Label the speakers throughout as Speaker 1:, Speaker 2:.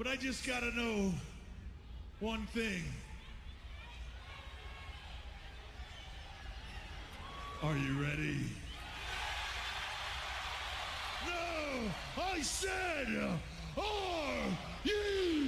Speaker 1: But I just gotta know one thing. Are you ready? No! I said, are you ready?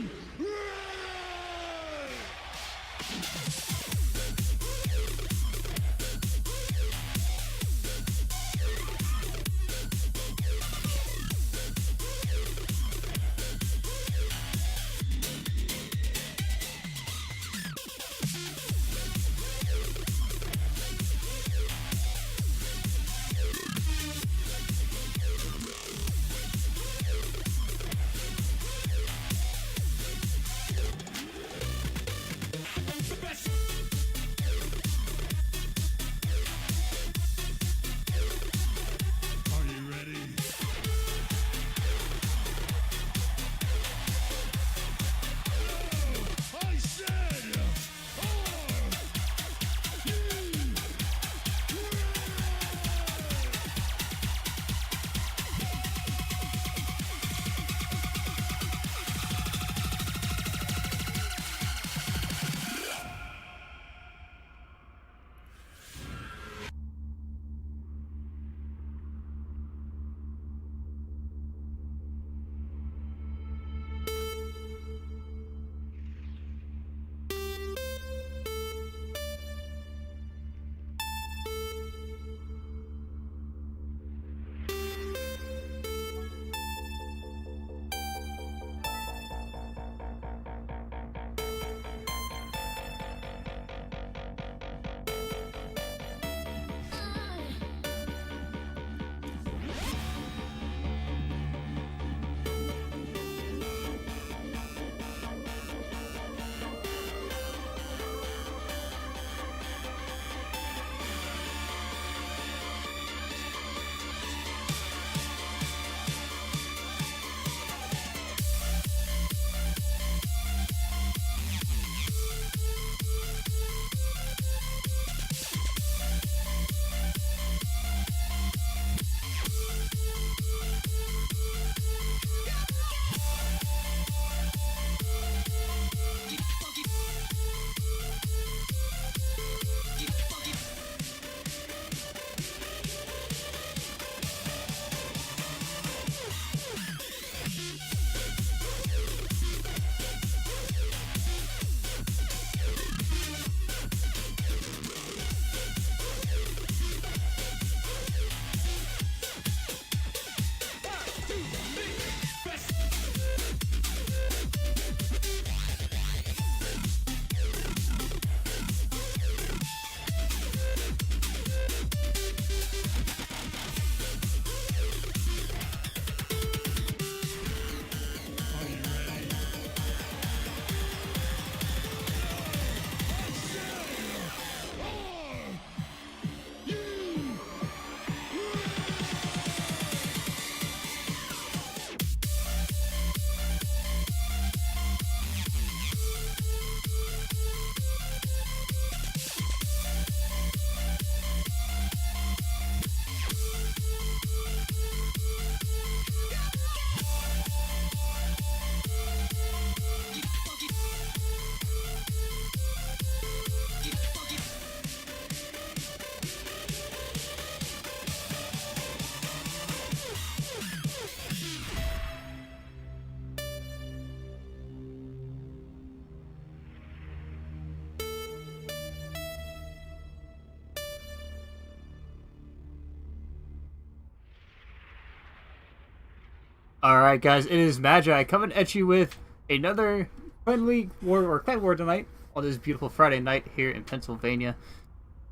Speaker 2: Alright guys, it is Magi coming at you with another friendly war or clan war tonight on this beautiful Friday night here in Pennsylvania.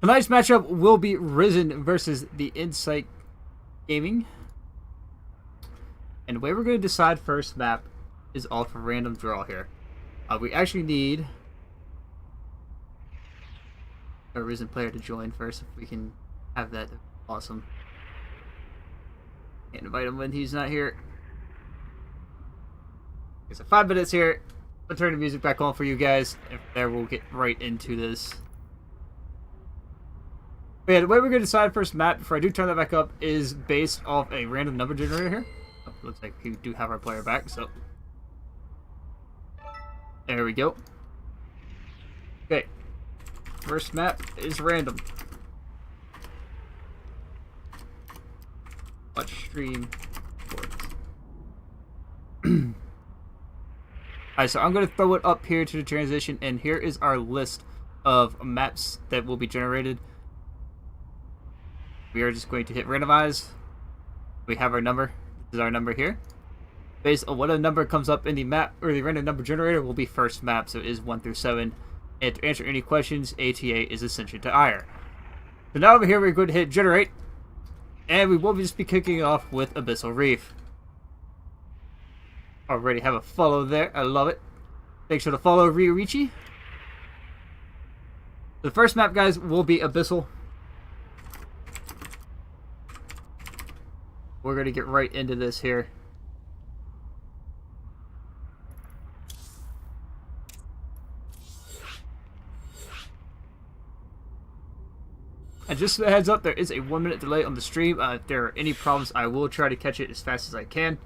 Speaker 2: Tonight's matchup will be Ris3n versus the Ingt Gaming. And the way we're going to decide first map is off a random draw here. We actually need a Ris3n player to join first if we can have that. Awesome. Can't invite him when he's not here. Okay, so 5 minutes here. I'll turn the music back on for you guys, and from there we'll get right into this. But yeah, the way we're going to decide first map, before I do turn that back up, is based off a random number generator here. Oh, looks like we do have our player back, so. There we go. Okay. First map is random. Watch stream. Alright, so I'm going to throw it up here to the transition, and here is our list of maps that will be generated. We are just going to hit randomize. We have our number. This is our number here. Based on what a number comes up in the map, or the random number generator, will be first map, so it is 1 through 7. And to answer any questions, ATA is Ascension to Ire. So now over here, we're going to hit generate, and we will just be kicking off with Abyssal Reef. Already have a follow there. I love it. Make sure to follow Ryorichi. The first map, guys, will be Abyssal. We're going to get right into this here. And just a heads up, there is a 1-minute delay on the stream. If there are any problems, I will try to catch it as fast as I can.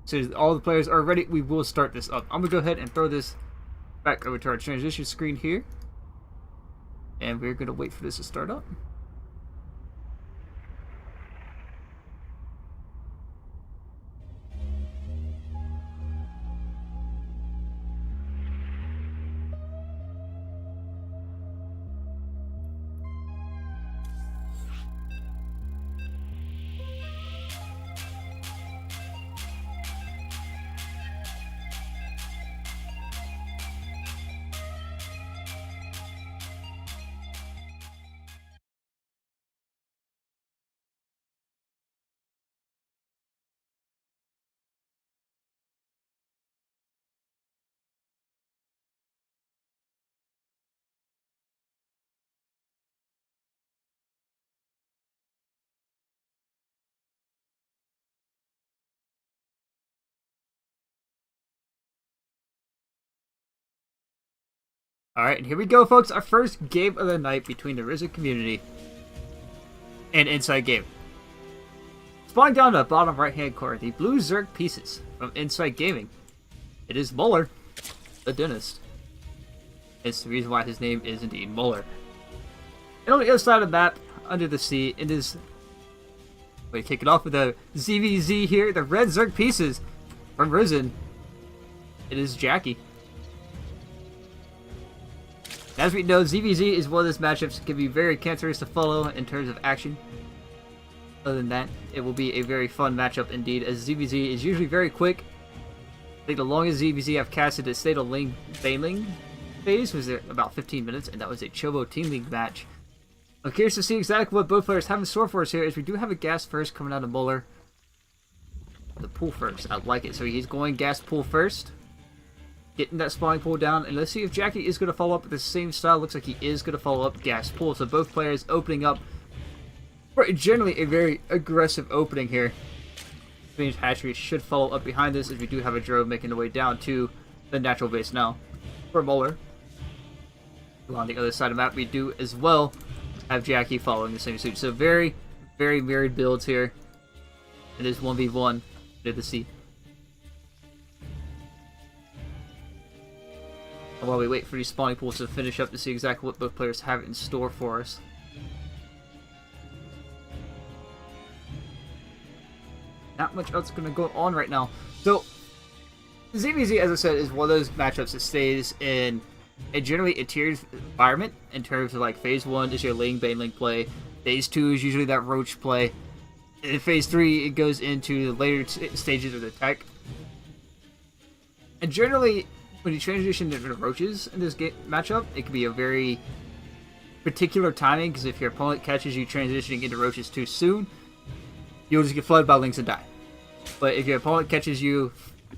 Speaker 2: So all the players are ready, we will start this up. I'm going to go ahead and throw this back over to our transition screen here. And we're going to wait for this to start up. Alright, and here we go, folks. Our first game of the night between the Ris3n community and Ingt Gaming. Spawning down the bottom right-hand corner, the blue Zerg pieces from Ingt Gaming. It is Muller, the dentist. It's the reason why his name is indeed Muller. And on the other side of the map, under the sea, it is... We kick it off with the ZVZ here, the red Zerg pieces from Ris3n. It is Jackie. As we know, ZVZ is one of those matchups that can be very cancerous to follow in terms of action. Other than that, it will be a very fun matchup indeed, as ZVZ is usually very quick. I think the longest ZVZ I've casted is State of Ling Baneling phase was about 15 minutes, and that was a Chobo Team League match. I'm curious to see exactly what both players have in store for us here, as we do have a gas first coming out of Muller. The pool first, I like it. So he's going gas pool first. Getting that spawning pool down, and let's see if Jackie is going to follow up with the same style. Looks like he is going to follow up gas pool, so both players opening up for generally a very aggressive opening here. Phoenix Hatchery should follow up behind this, as we do have a drove making the way down to the natural base now for Muller. On the other side of the map, we do as well have Jackie following the same suit. So very, very mirrored builds here. It is 1v1 near the sea. While we wait for these spawning pools to finish up to see exactly what both players have in store for us. Not much else going to go on right now. So, ZVZ, as I said, is one of those matchups that stays in And generally a tiered environment in terms of like phase 1 is your Ling Baneling play, phase 2 is usually that Roach play, in phase 3 it goes into the later stages of the tech. And generally, when you transition to Roaches in this matchup, it can be a very particular timing, because if your opponent catches you transitioning into Roaches too soon, you'll just get flooded by Lings and die. But if your opponent catches you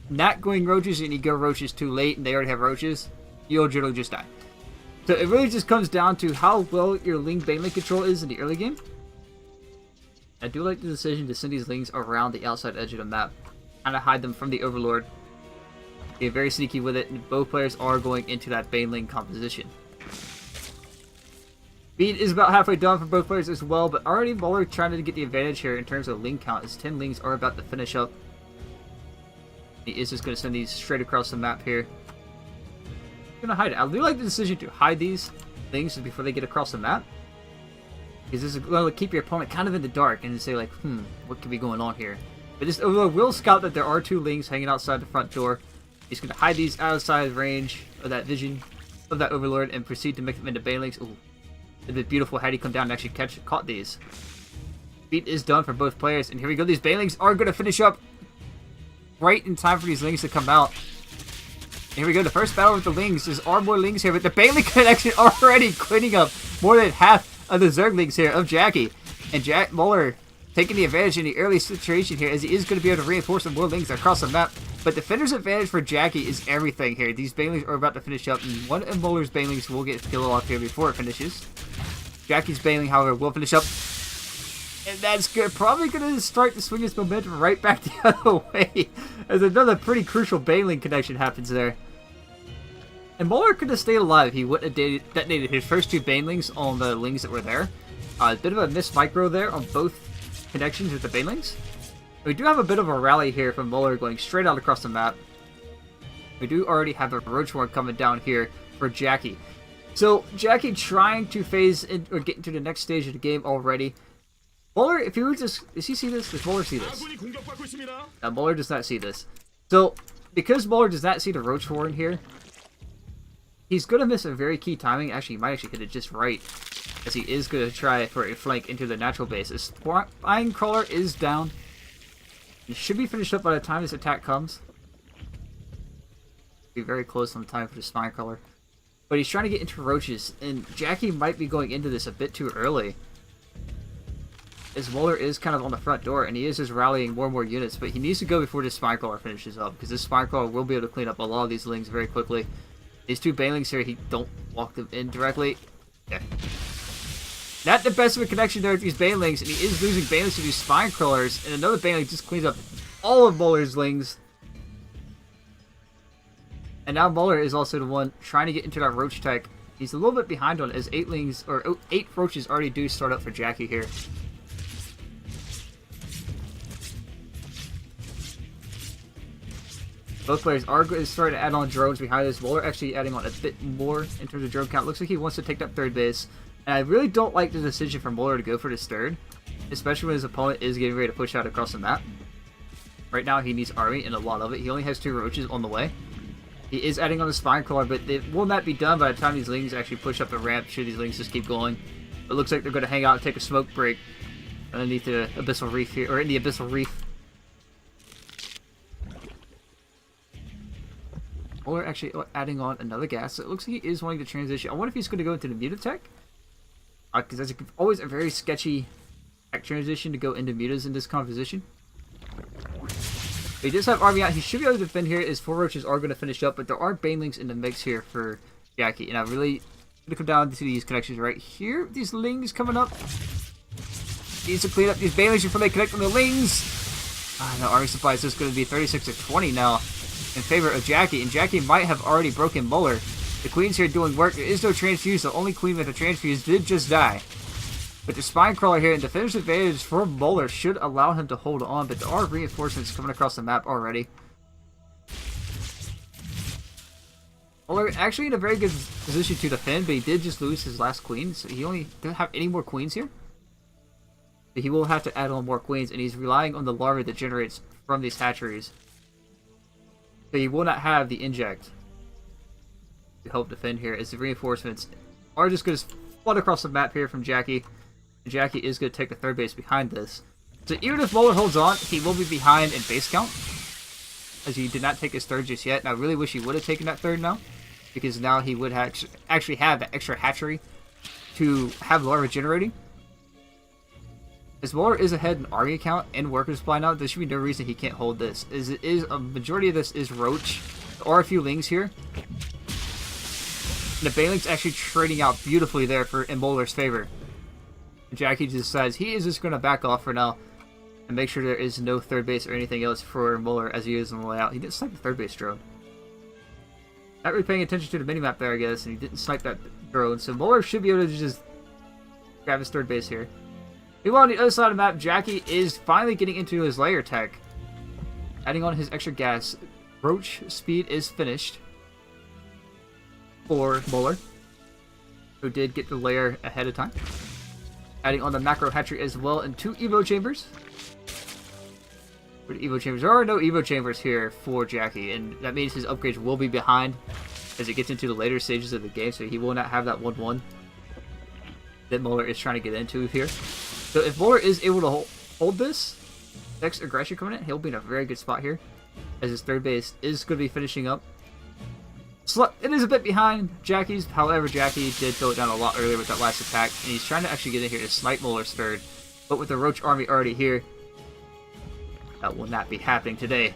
Speaker 2: not going Roaches and you go Roaches too late and they already have Roaches, you'll generally just die. So it really just comes down to how well your Ling Baneling control is in the early game. I do like the decision to send these Lings around the outside edge of the map, kind of hide them from the Overlord. Be very sneaky with it, and both players are going into that Baneling composition. Speed is about halfway done for both players as well, but already Muller trying to get the advantage here in terms of Ling count, as 10 Lings are about to finish up. He is just going to send these straight across the map here. Gonna hide it. I do like the decision to hide these things before they get across the map, because this is going to keep your opponent kind of in the dark and say like, what could be going on here? But this Overlord will scout that there are 2 Lings hanging outside the front door. He's going to hide these outside range of that vision of that Overlord and proceed to make them into Banelings. Ooh, it'd be beautiful had he come down and actually caught these. Beat is done for both players, and here we go. These Banelings are going to finish up right in time for these Lings to come out. Here we go, the first battle with the Lings. There are more Lings here, but the Baneling connection already cleaning up more than half of the Zerglings here of Jackie. And Jack Muller taking the advantage in the early situation here, as he is going to be able to reinforce some more Lings across the map. But Defender's advantage for Jackie is everything here. These Banelings are about to finish up, and one of Muller's Banelings will get killed off here before it finishes. Jackie's Baneling, however, will finish up. And that's good. Probably going to start to swing his momentum right back the other way, as another pretty crucial Baneling connection happens there. And Muller could have stayed alive. He wouldn't have detonated his first 2 Banelings on the Lings that were there. A bit of a missed micro there on both connections with the Banelings. We do have a bit of a rally here from Muller going straight out across the map. We do already have a Roach Horn coming down here for Jackie. So Jackie trying to phase in, or get into the next stage of the game already. Muller, if you were just... Does he see this? Does Muller see this? Muller does not see this. So, because Muller does not see the Roach Horn here, he's going to miss a very key timing. Actually, he might actually hit it just right, as he is going to try for a flank into the natural bases. Spine Crawler is down. It should be finished up by the time this attack comes. Be very close on the time for the Spine Crawler. But he's trying to get into Roaches, and Jackie might be going into this a bit too early, as Muller is kind of on the front door, and he is just rallying more and more units, but he needs to go before this Spine Crawler finishes up, because this Spine Crawler will be able to clean up a lot of these Lings very quickly. These 2 Banelings here, he don't walk them in directly. Yeah. Not the best of a connection there with these Banelings, and he is losing Banelings to these Spine Crawlers, and another Baneling just cleans up all of Muller's Lings. And now Muller is also the one trying to get into that Roach tech. He's a little bit behind on it, as 8 Lings, or 8 Roaches already do start up for Jackie here. Both players are starting to add on drones behind this. Muller actually adding on a bit more in terms of drone count. Looks like he wants to take up third base. And I really don't like the decision for Muller to go for this third, especially when his opponent is getting ready to push out across the map. Right now he needs army and a lot of it. He only has 2 Roaches on the way. He is adding on the Spine Crawler, but it will not be done by the time these Lings actually push up the ramp, should these Lings just keep going. It looks like they're going to hang out and take a smoke break underneath the Abyssal Reef here, or in the Abyssal Reef. Or actually adding on another gas. So it looks like he is wanting to transition. I wonder if he's going to go into the Muta tech. Because that's always a very sketchy tech transition to go into Mutas in this composition. But he does have army out. He should be able to defend here, as 4 Roaches are going to finish up. But there are Banelings in the mix here for Jackie. And I really going to come down to these connections right here. These Lings coming up. Needs to clean up these Banelings before they connect on the Lings. No, army supply is just going to be 36 to 20 now in favor of Jackie, and Jackie might have already broken Muller. The Queen's here doing work. There is no transfuse. The only Queen with a transfuse did just die. But the Spine Crawler here, and the finish advantage for Muller should allow him to hold on, but there are reinforcements coming across the map already. Muller actually in a very good position to defend, but he did just lose his last Queen, so he only doesn't have any more Queens here. But he will have to add on more Queens, and he's relying on the larvae that generates from these hatcheries. So he will not have the inject. to help defend here, as the reinforcements are just going to flood across the map here from Jackie. And Jackie is going to take the third base behind this. So even if Molar holds on, he will be behind in base count, as he did not take his third just yet. And I really wish he would have taken that third now, because now he would actually have that extra hatchery to have larva generating. As Molar is ahead in army count and worker supply now, there should be no reason he can't hold this. As it is, a majority of this is Roach. There are a few Lings here. And the Baneling's actually trading out beautifully there in Molar's favor. And Jackie decides he is just going to back off for now and make sure there is no third base or anything else for Molar as he is on the way out. He didn't snipe the third base drone. Not really paying attention to the minimap there, I guess, and he didn't snipe that drone. So Molar should be able to just grab his third base here. Meanwhile, on the other side of the map, Jackie is finally getting into his layer tech. Adding on his extra gas. Roach speed is finished for Molar, who did get the layer ahead of time. Adding on the macro hatchery as well, and 2 Evo chambers. For the Evo chambers, there are no Evo chambers here for Jackie, and that means his upgrades will be behind as it gets into the later stages of the game, so he will not have that 1-1 that Molar is trying to get into here. So if Molar is able to hold this, next aggression coming in, he'll be in a very good spot here, as his third base is going to be finishing up. It is a bit behind Jackie's, however Jackie did throw it down a lot earlier with that last attack, and he's trying to actually get in here to snipe Molar's third, but with the Roach army already here, that will not be happening today.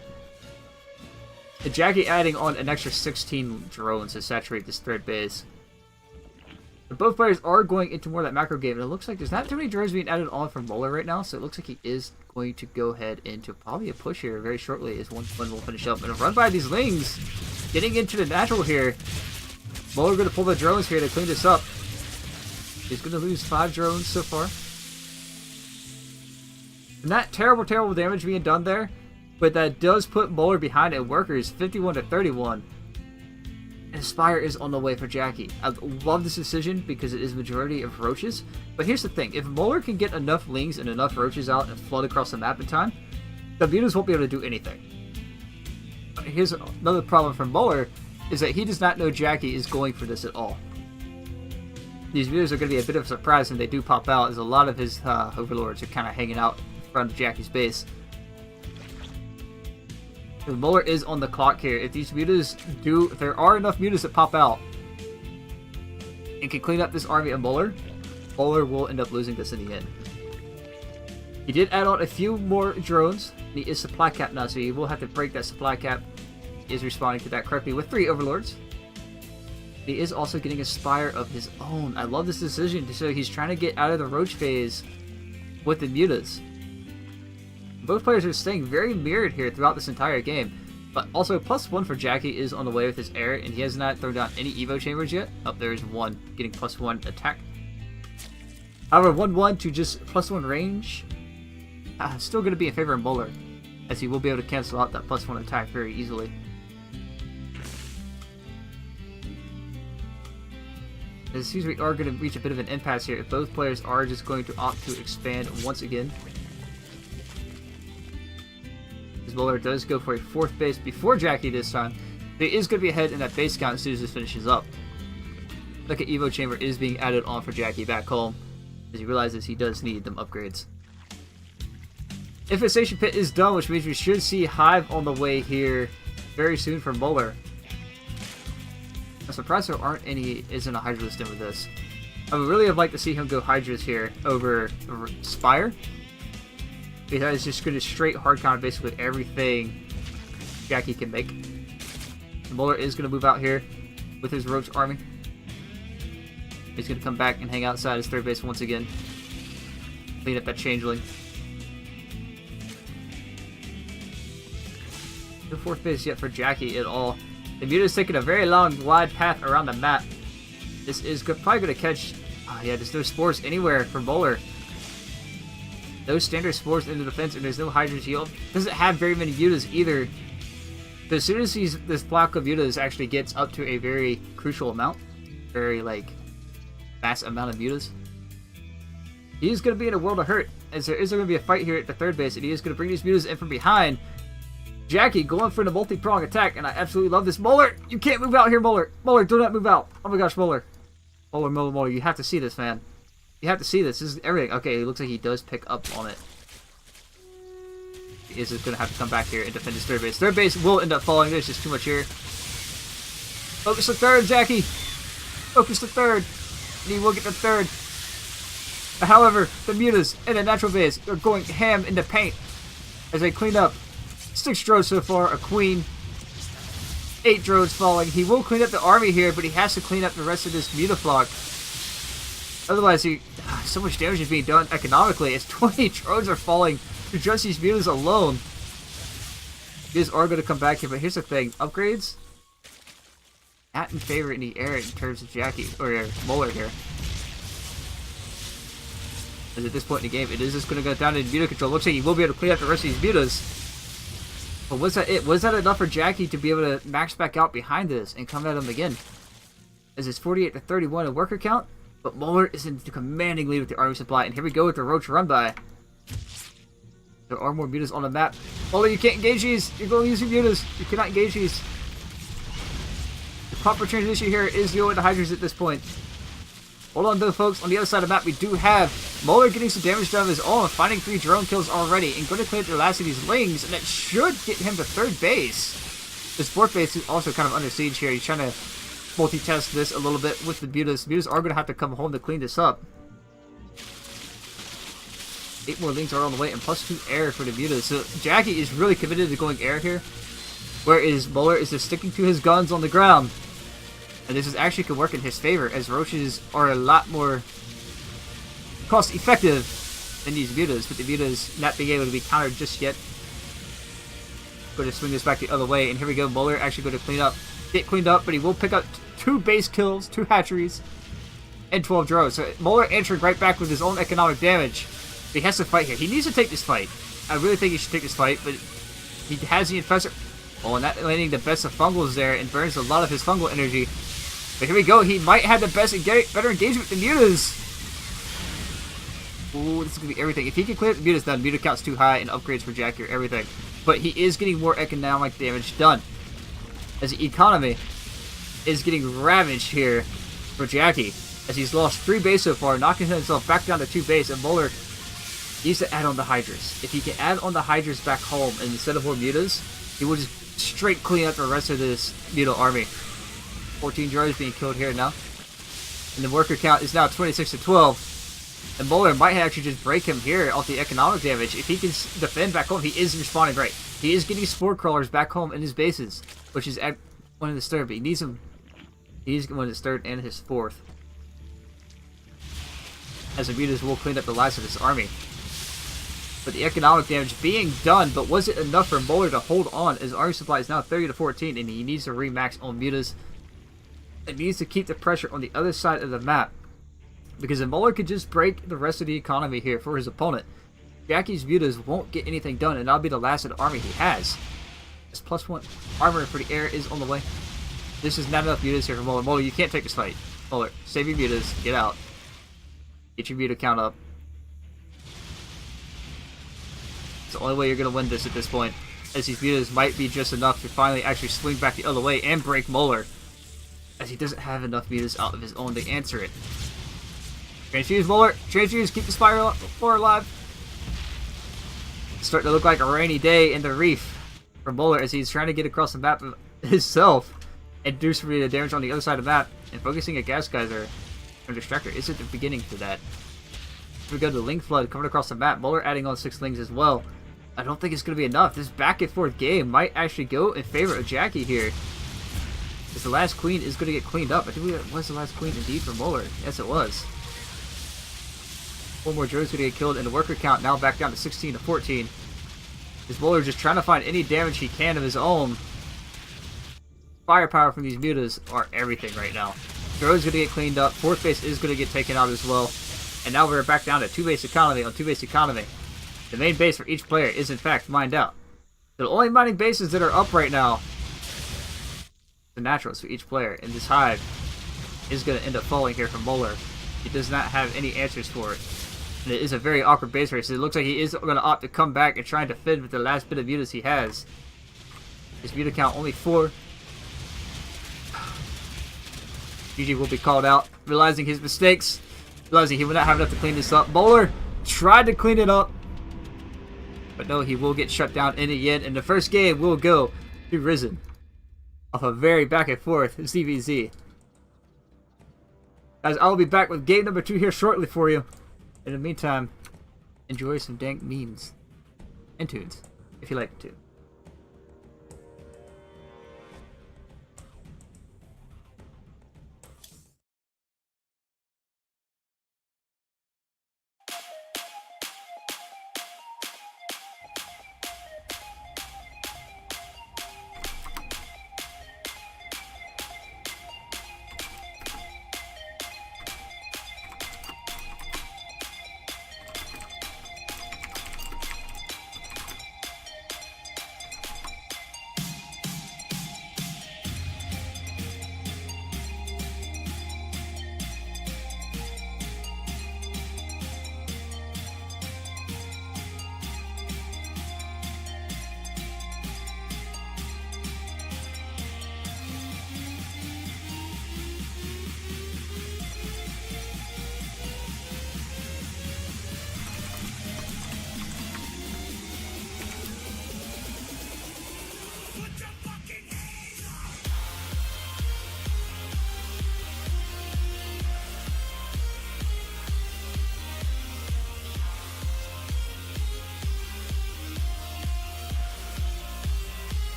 Speaker 2: And Jackie adding on an extra 16 drones to saturate this third base. But both players are going into more of that macro game, and it looks like there's not too many drones being added on from Molar right now, so it looks like he is going to go ahead into probably a push here very shortly, as 1-1 will finish up. And a run by these Lings, getting into the natural here. Molar going to pull the drones here to clean this up. He's going to lose 5 drones so far. Not terrible damage being done there, but that does put Molar behind in workers, 51-31. And Spire is on the way for Jackie. I love this decision because it is majority of Roaches. But here's the thing, if Molar can get enough Lings and enough Roaches out and flood across the map in time, the Mutas won't be able to do anything. But here's another problem for Molar, is that he does not know Jackie is going for this at all. These Mutas are going to be a bit of a surprise when they do pop out, as a lot of his overlords are kind of hanging out in front of Jackie's base. The Molar is on the clock here. If these Mutas if there are enough Mutas that pop out and can clean up this army of Molar, Molar will end up losing this in the end. He did add on a few more drones, and he is supply cap now, so he will have to break that supply cap. He is responding to that correctly with 3 overlords. He is also getting a Spire of his own. I love this decision. So he's trying to get out of the Roach phase with the Mutas. Both players are staying very mirrored here throughout this entire game. But also, +1 for Jackie is on the way with his air, and he has not thrown down any Evo chambers yet. Oh, there's one getting +1 attack. However, 1-1 to just +1 range, still going to be in favor of Molar, as he will be able to cancel out that +1 attack very easily. It seems we are going to reach a bit of an impasse here if both players are just going to opt to expand once again. As Molar does go for a 4th base before Jackie this time, but he is going to be ahead in that base count as soon as this finishes up. Like an Evo chamber is being added on for Jackie back home, as he realizes he does need them upgrades. Infestation Pit is done, which means we should see Hive on the way here very soon from Molar. I'm surprised there isn't a Hydralisk in with this. I would really have liked to see him go Hydras here over Spire, because it's just going to straight hard counter basically everything Jackie can make. Molar is going to move out here with his Roach army. He's going to come back and hang outside his 3rd base once again. Clean up that Changeling. No 4th base yet for Jackie at all. The Muta's taking a very long, wide path around the map. This is probably going to catch... yeah, there's no spores anywhere for Molar. No standard spores in the defense, and there's no Hydra Shield. Doesn't have very many Mutas either. But as soon as this block of Mutas actually gets up to a very crucial amount, very, mass amount of Mutas, he's going to be in a world of hurt, as there is going to be a fight here at the 3rd base, and he is going to bring these Mutas in from behind. Jackie going for the multi-prong attack, and I absolutely love this. Molar, you can't move out here, Molar. Molar, do not move out. Oh my gosh, Molar. Molar, you have to see this, man. You have to see this. This is everything. Okay, it looks like he does pick up on it. He is going to have to come back here and defend his third base. Third base will end up falling. There's just too much here. Focus the third, Jackie. Focus the third. And he will get the third. However, the mutas and the natural base are going ham in the paint as they clean up. 6 drones so far, a queen. 8 drones falling. He will clean up the army here, but he has to clean up the rest of this mutaflock. Otherwise, so much damage is being done economically as 20 drones are falling to just these mutas alone. These are going to come back here, but here's the thing. Upgrades? Not in favor in the air in terms of Jackie, or Molar here. As at this point in the game, it is just going to go down to muta control. Looks like he will be able to clean up the rest of these mutas. But was that it? Was that enough for Jackie to be able to max back out behind this and come at him again? As it's 48 to 31 in worker count, but Molar is in the commanding lead with the army supply. And here we go with the Roach run by. There are more mutas on the map. Molar, you can't engage these. You're going to use your mutas. You cannot engage these. The proper transition here is dealing with the Hydras at this point. Hold on though, folks. On the other side of the map, we do have Molar getting some damage done of his own, finding 3 drone kills already, and going to clean up the last of these lings, and that should get him to third base. This fourth base is also kind of under siege here. He's trying to multitask this a little bit with the mutas. Mutas are going to have to come home to clean this up. 8 more lings are on the way, and plus 2 air for the mutas. So Jackie is really committed to going air here, whereas Molar is just sticking to his guns on the ground. And this is actually can work in his favor, as roaches are a lot more cost effective than these mutas, but the mutas not being able to be countered just yet. Going to swing this back the other way, and here we go. Molar actually going to get cleaned up, but he will pick up 2 base kills, 2 hatcheries, and 12 drones. So Molar answering right back with his own economic damage. But he has to fight here. He needs to take this fight. I really think he should take this fight, but he has the Infestor. Oh, and that landing the best of fungals there and burns a lot of his fungal energy. But here we go. He might have the better engagement with the mutas. Ooh, this is going to be everything. If he can clear the mutas done, muta count's too high and upgrades for Jackie or everything. But he is getting more economic damage done. As the economy is getting ravaged here for Jackie. As he's lost 3 base so far, knocking himself back down to 2 base. And Molar needs to add on the Hydras. If he can add on the Hydras back home and instead of more mutas, he will just straight clean up the rest of this muta army. 14 drones being killed here now. And the worker count is now 26 to 12. And Molar might actually just break him here off the economic damage. If he can defend back home, he is responding right. He is getting spore crawlers back home in his bases, which is at one of his third, but he needs them. He's one of his third and his fourth. As the mutas will clean up the last of his army. But the economic damage being done, but was it enough for Molar to hold on as army supply is now 30 to 14 and he needs to remax on mutas. It needs to keep the pressure on the other side of the map. Because if Molar could just break the rest of the economy here for his opponent, Jackie's mutas won't get anything done and that'll be the last of the army he has. This +1 armor for the air is on the way. This is not enough mutas here for Molar. Molar, you can't take this fight. Molar, save your mutas, get out. Get your muta count up. It's the only way you're going to win this at this point, as these mutas might be just enough to finally actually swing back the other way and break Molar, as he doesn't have enough mutas out of his own to answer it. Transfuse, Molar! Transfuse, keep the Spire floor alive! It's starting to look like a rainy day in the reef for Molar as he's trying to get across the map himself and do some damage on the other side of the map, and focusing a gas geyser or distractor is at the beginning for that. We go to the Ling Flood coming across the map. Molar adding on 6 Lings as well. I don't think it's going to be enough. This back and forth game might actually go in favor of Jackie here. Because the last queen is going to get cleaned up. I think it was the last queen indeed for Molar. Yes, it was. 4 more drones going to get killed, and the worker count now back down to 16 to 14. As Molar just trying to find any damage he can of his own. Firepower from these mutas are everything right now. Drone's going to get cleaned up. 4th base is going to get taken out as well. And now we're back down to 2 base economy on 2 base economy. The main base for each player is in fact mined out. The only mining bases that are up right now, the naturals for each player, and this hive is going to end up falling here from Molar. He does not have any answers for it. And it is a very awkward base race. It looks like he is going to opt to come back and try and defend with the last bit of mutas he has. His meter count only 4. GG will be called out, realizing his mistakes, realizing he will not have enough to clean this up. Bowler tried to clean it up, but no, he will get shut down in the end. And the first game will go to Ris3n off a very back and forth ZVZ. Guys, I'll be back with game number 2 here shortly for you. In the meantime, enjoy some dank memes and tunes if you like to.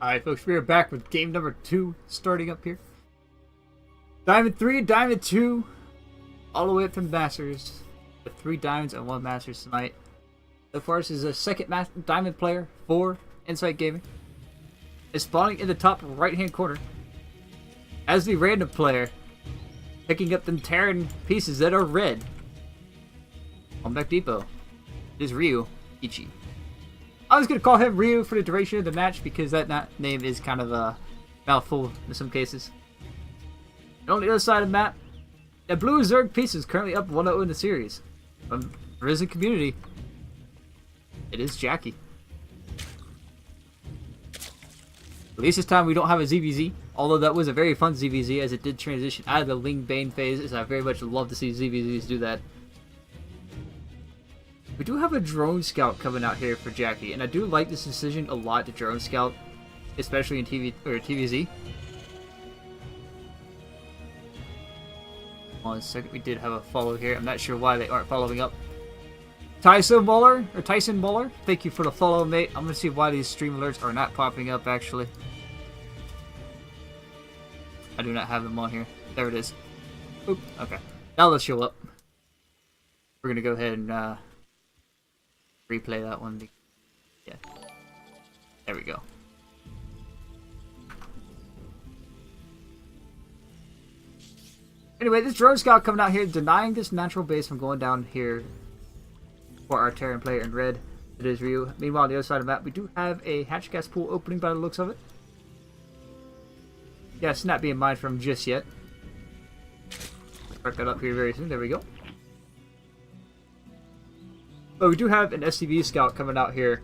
Speaker 2: Alright folks, we are back with game number 2 starting up here. Diamond 3 and Diamond 2, all the way up to Masters, with 3 Diamonds and 1 Masters tonight. So far, this is a second Diamond player for Insight Gaming. Is spawning in the top right hand corner as the random player, picking up them Terran pieces that are red. On Mech Depot, it is Ryu Ichi. I was going to call him Ryu for the duration of the match because that name is kind of a mouthful in some cases. And on the other side of the map, the blue Zerg piece is currently up 1-0 in the series. From the Ris3n community, it is Jackie. At least this time we don't have a ZVZ, although that was a very fun ZVZ as it did transition out of the Ling Bane phase, as I very much love to see ZVZs do that. We do have a Drone Scout coming out here for Jackie, and I do like this decision a lot, the Drone Scout, especially in TVZ. 1 second, we did have a follow here. I'm not sure why they aren't following up. Tyson Muller, thank you for the follow, mate. I'm gonna see why these stream alerts are not popping up, actually. I do not have them on here. There it is. Oop, okay. Now let's show up. We're gonna go ahead and replay that one. Yeah. There we go. Anyway, this Drone Scout coming out here, denying this natural base from going down here for our Terran player in red. It is Ryu. Meanwhile, on the other side of the map, we do have a hatch gas pool opening by the looks of it. Yes, not being mined from just yet. Start that up here very soon. There we go. But we do have an SCV scout coming out here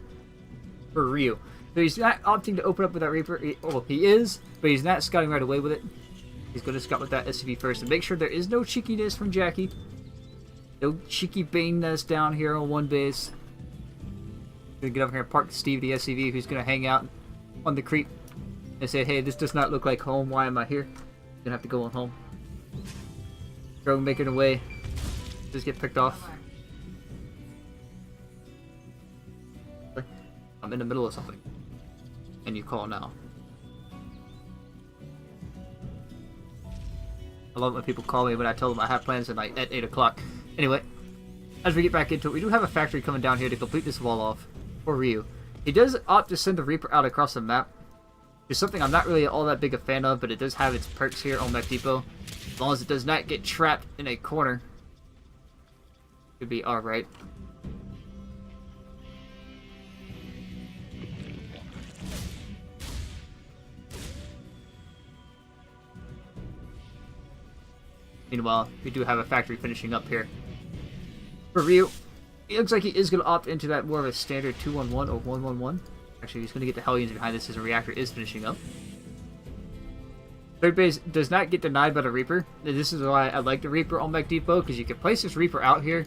Speaker 2: for Ryu. So he's not opting to open up with that Reaper. He is, but he's not scouting right away with it. He's going to scout with that SCV first and make sure there is no cheekiness from Jackie. No cheeky Bane-ness down here on one base. Gonna get over here and park Steve, the SCV, who's going to hang out on the creep and say, hey, this does not look like home. Why am I here? Gonna have to go on home. Drone making away. Just get picked off. I'm in the middle of something. And you call now. I love when people call me when I tell them I have plans tonight at 8 o'clock. Anyway, as we get back into it, we do have a factory coming down here to complete this wall off for Ryu. He does opt to send the Reaper out across the map. It's something I'm not really all that big a fan of, but it does have its perks here on Mech Depot. As long as it does not get trapped in a corner, should be alright. Meanwhile, we do have a factory finishing up here. For Ryu, it looks like he is going to opt into that more of a standard 2-1-1 or 1-1-1. Actually, he's going to get the Hellions behind this as a reactor is finishing up. Third base does not get denied by the Reaper. This is why I like the Reaper on Mech Depot, because you can place this Reaper out here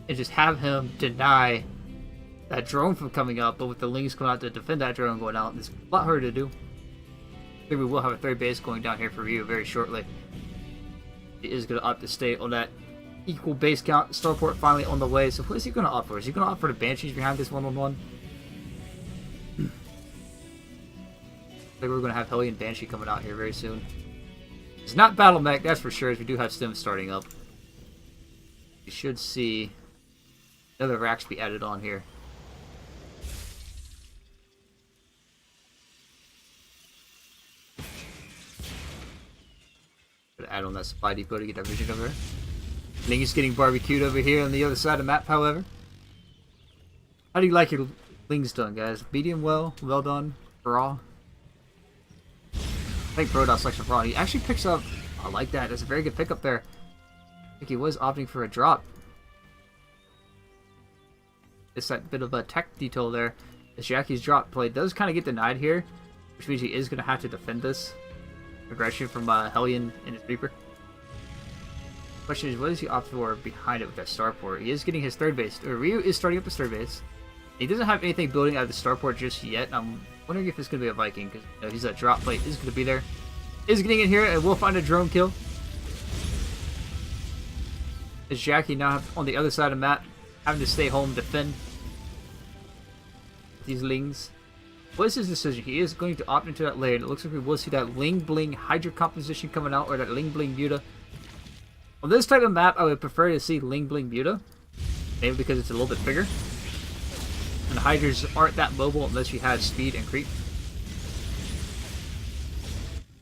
Speaker 2: and just have him deny that drone from coming up, but with the Lings coming out to defend that drone going out, it's a lot harder to do. I think we will have a third base going down here for Ryu very shortly. He is going to opt to stay on that equal base count. Starport finally on the way. So what is he going to opt for? Is he going to opt for the Banshees behind this 1-on-1? I think we're going to have Hellion Banshee coming out here very soon. It's not Battle Mech, that's for sure, as we do have Stim starting up. You should see another racks be added on here. Add on that supply depot to get that vision over there. Ling is getting barbecued over here on the other side of the map, however. How do you like your Lings done, guys? Medium well done, raw. I think Brodos likes raw. He actually picks up, I like that, that's a very good pickup there. I think he was opting for a drop. It's that bit of a tech detail there. As Jackie's drop play does kind of get denied here, which means he is going to have to defend this. Aggression from Hellion and his Reaper. Question is, what does he opt for behind it with that starport? He is getting his third base. Ryu is starting up his third base. He doesn't have anything building out of the starport just yet. I'm wondering if it's going to be a Viking, because you know, he's a drop plate is going to be there. Is getting in here, and we'll find a drone kill. Is Jackie now on the other side of the map, having to stay home, defend these Lings. What is his decision? He is going to opt into that layer, and it looks like we will see that Ling Bling Hydra composition coming out, or that Ling Bling Muta. On this type of map, I would prefer to see Ling Bling Muta, maybe because it's a little bit bigger. And the Hydras aren't that mobile unless you have speed and creep.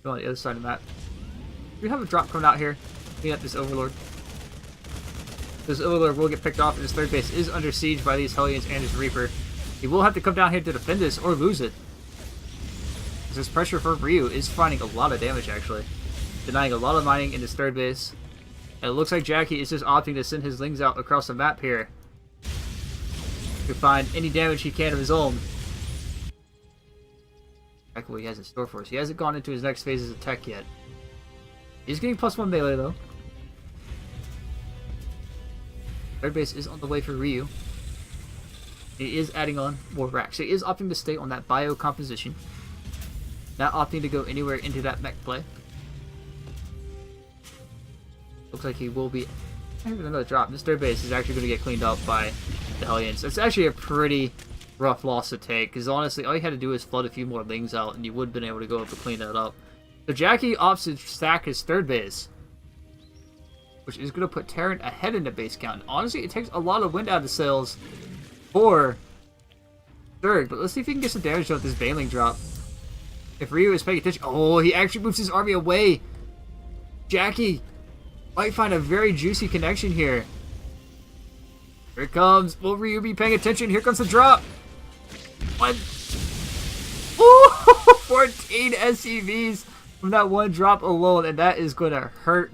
Speaker 2: Go on the other side of the map. We have a drop coming out here. Clean up this Overlord. This Overlord will get picked off, and his third base is under siege by these Hellions and his Reaper. He will have to come down here to defend this or lose it. This pressure for Ryu is finding a lot of damage, actually. Denying a lot of mining in his third base. And it looks like Jackie is just opting to send his Lings out across the map here to find any damage he can of his own. Check what he has in store for us. He hasn't gone into his next phases of tech yet. He's getting +1 melee, though. Third base is on the way for Ryu. He is adding on more racks. He is opting to stay on that bio composition. Not opting to go anywhere into that mech play. Looks like he will be... another drop. This third base is actually going to get cleaned up by the Hellions. It's actually a pretty rough loss to take, because honestly, all you had to do is flood a few more Lings out, and you would have been able to go up and clean that up. So Jackie opts to stack his third base, which is going to put Terran ahead in the base count. And honestly, it takes a lot of wind out of the sails for third, but let's see if he can get some damage done with this Baneling drop. If Ryu is paying attention... oh, he actually moves his army away. Jackie might find a very juicy connection here. Here it comes. Will Ryu be paying attention? Here comes the drop. One. Ooh, 14 SCVs from that one drop alone, and that is going to hurt.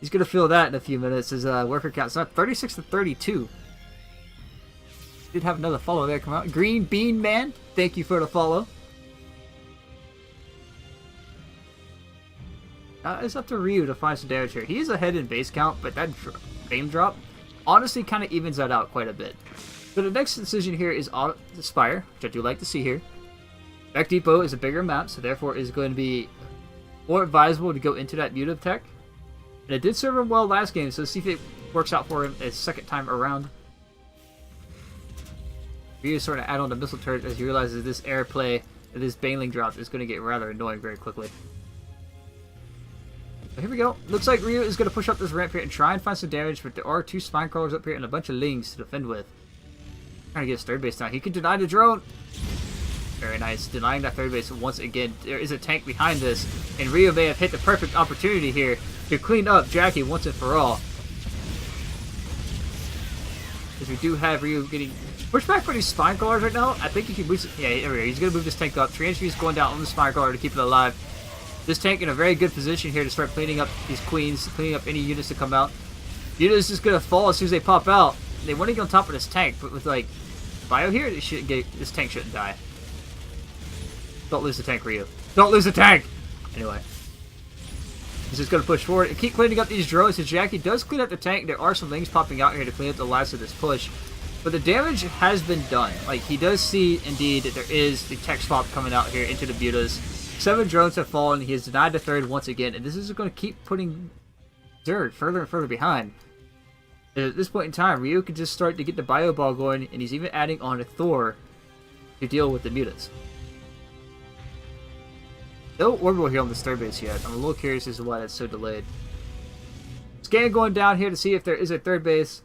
Speaker 2: He's going to feel that in a few minutes. His worker count's not 36 to 32. Did have another follow there come out. Green Bean Man, thank you for the follow. It's up to Ryu to find some damage here. He is ahead in base count, but that fame drop honestly kind of evens that out quite a bit. So the next decision here is on the Spire, which I do like to see here. Mech Depot is a bigger map, so therefore is going to be more advisable to go into that Muta tech. And it did serve him well last game, so let's see if it works out for him a second time around. Ryu is starting to add on the missile turret as he realizes this airplay and this Baneling drop is going to get rather annoying very quickly. So here we go. Looks like Ryu is going to push up this ramp here and try and find some damage, but there are 2 spine crawlers up here and a bunch of Lings to defend with. Trying to get his third base down. He can deny the drone. Very nice. Denying that third base once again. There is a tank behind this, and Ryu may have hit the perfect opportunity here to clean up Jackie once and for all. Because we do have Ryu getting pushed back for these spine crawlers right now. I think he can move. Yeah, there we go. He's going to move this tank up. Trance Energy is going down on the spine crawler to keep it alive. This tank in a very good position here to start cleaning up these queens, cleaning up any units to come out. Units just going to fall as soon as they pop out. They want to get on top of this tank, but with like bio here, this tank shouldn't die. Don't lose the tank, Ryu. Don't lose the tank! Anyway. He's just going to push forward and keep cleaning up these drones. So Jackie does clean up the tank. There are some Lings popping out here to clean up the last of this push. But the damage has been done. Like, he does see, indeed, that there is the tech swap coming out here into the Mutas. 7 drones have fallen. He has denied the third once again. And this is going to keep putting Zerg further and further behind. And at this point in time, Ryu can just start to get the bio ball going. And he's even adding on a Thor to deal with the Mutas. No orbital here on this third base yet. I'm a little curious as to why that's so delayed. Scan going down here to see if there is a third base.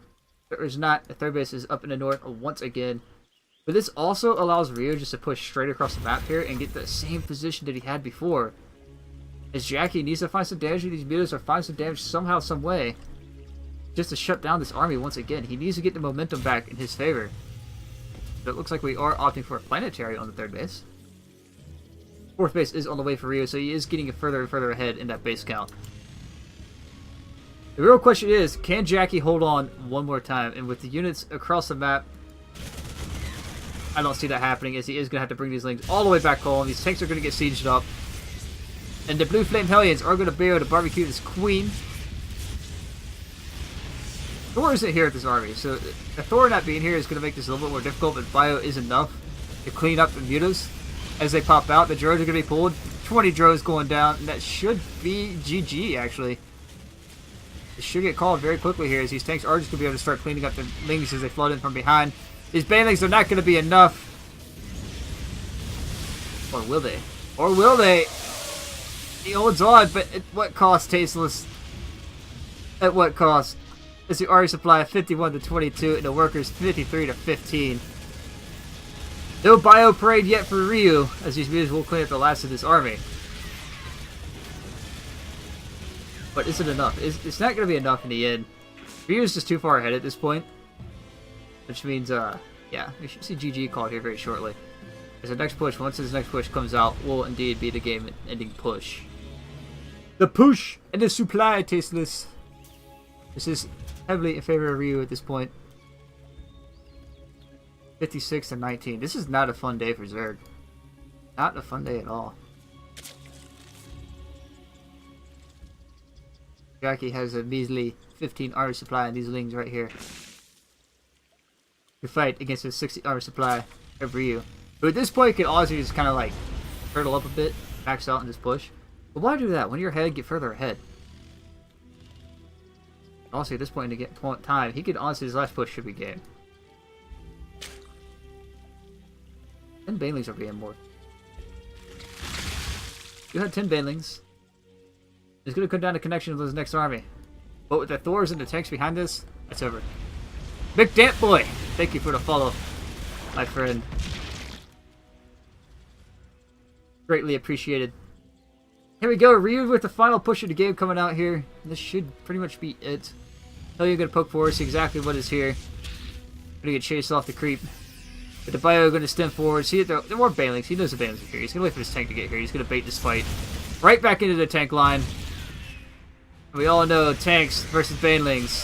Speaker 2: There is not. The third base is up in the north once again. But this also allows Ryu just to push straight across the map here and get the same position that he had before. As Jackie needs to find some damage to these Mutas or find some damage somehow, some way. Just to shut down this army once again. He needs to get the momentum back in his favor. But it looks like we are opting for a planetary on the third base. Fourth base is on the way for Ryu, so he is getting further and further ahead in that base count. The real question is, can Jackie hold on one more time? And with the units across the map, I don't see that happening, as he is going to have to bring these Lings all the way back home. These tanks are going to get sieged up. And the Blue Flame Hellions are going to be able to barbecue this Queen. Thor isn't here at this army, so the Thor not being here is going to make this a little bit more difficult, but bio is enough to clean up the Mutas. As they pop out, the drones are going to be pulled. 20 drones going down, and that should be GG, actually. It should get called very quickly here, as these tanks are just going to be able to start cleaning up the Lings as they flood in from behind. These Banelings are not going to be enough. Or will they? Or will they? He holds on, but at what cost, Tasteless? At what cost? As the army supply 51 to 22 and the workers 53 to 15. No bio parade yet for Ryu, as these muses will clean up the last of this army. But is it enough? It's not going to be enough in the end. Ryu's just too far ahead at this point. Which means, yeah, we should see GG called here very shortly. As the next push, once this next push comes out, will indeed be the game-ending push. The push and the supply, Tasteless. This is heavily in favor of Ryu at this point. 56 to 19. This is not a fun day for Zerg. Not a fun day at all. Jackie has a measly 15 armor supply on these lings right here. To fight against a 60 armor supply of Ryu. But at this point, you can honestly just kind of like turtle up a bit, max out, and just push. But why do that? When you're ahead, get further ahead. Honestly, at this point in the time, he could honestly, his last push should be game. 10 banelings are being more. You had 10 banelings. It's going to come down to connection with this next army. But with the Thors and the tanks behind us, that's over. Big Damp Boy, thank you for the follow, my friend. Greatly appreciated. Here we go, Ryu with the final push of the game coming out here. This should pretty much be it. Tell you, going to poke forward, see exactly what is here. Going to get chased off the creep. But the bio going to stem forward. See, there are more banelings. He knows the banelings are here. He's going to wait for this tank to get here. He's going to bait this fight. Right back into the tank line. We all know tanks versus banelings.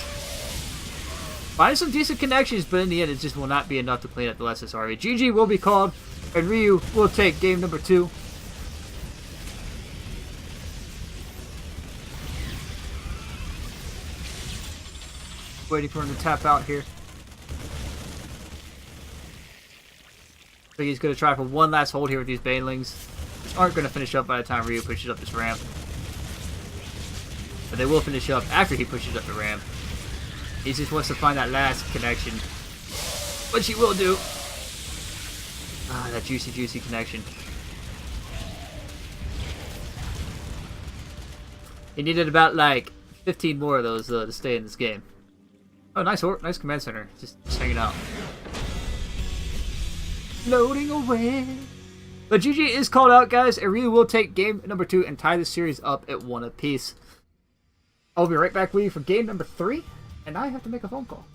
Speaker 2: Find some decent connections, but in the end, it just will not be enough to clean up the rest of this army. GG will be called, and Ryu will take game number 2. Waiting for him to tap out here. So he's going to try for one last hold here with these banelings, which aren't going to finish up by the time Ryu pushes up this ramp. But they will finish up after he pushes up the ramp. He just wants to find that last connection, which he will do. Ah, that juicy, juicy connection. He needed about like 15 more of those to stay in this game. Oh, nice command center, just hanging out. Loading away. But GG is called out, guys, and Ryu will take game number 2 and tie the series up at 1 apiece. I'll be right back with you for game number 3, and I have to make a phone call.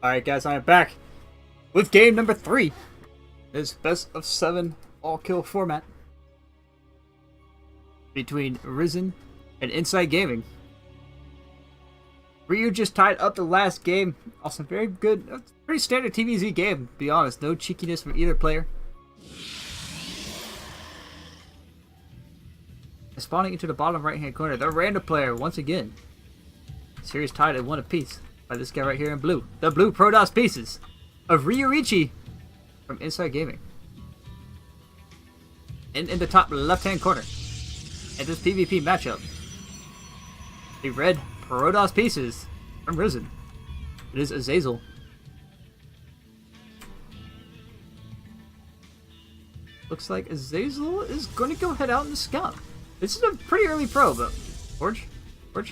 Speaker 2: Alright guys, I am back with game number 3. This best of 7 all-kill format between Ris3n and Inside Gaming. Ryu just tied up the last game. Also very good, pretty standard TVZ game, to be honest. No cheekiness from either player. Spawning into the bottom right hand corner, the random player once again. Series tied at 1 apiece by this guy right here in blue. The blue Protoss pieces of Ryuichi from Inside Gaming. And in the top left hand corner at this PvP matchup, the red Protoss pieces from Ris3n. It is Azazel. Looks like Azazel is going to go head out in the scout. This is a pretty early pro, but Forge? Come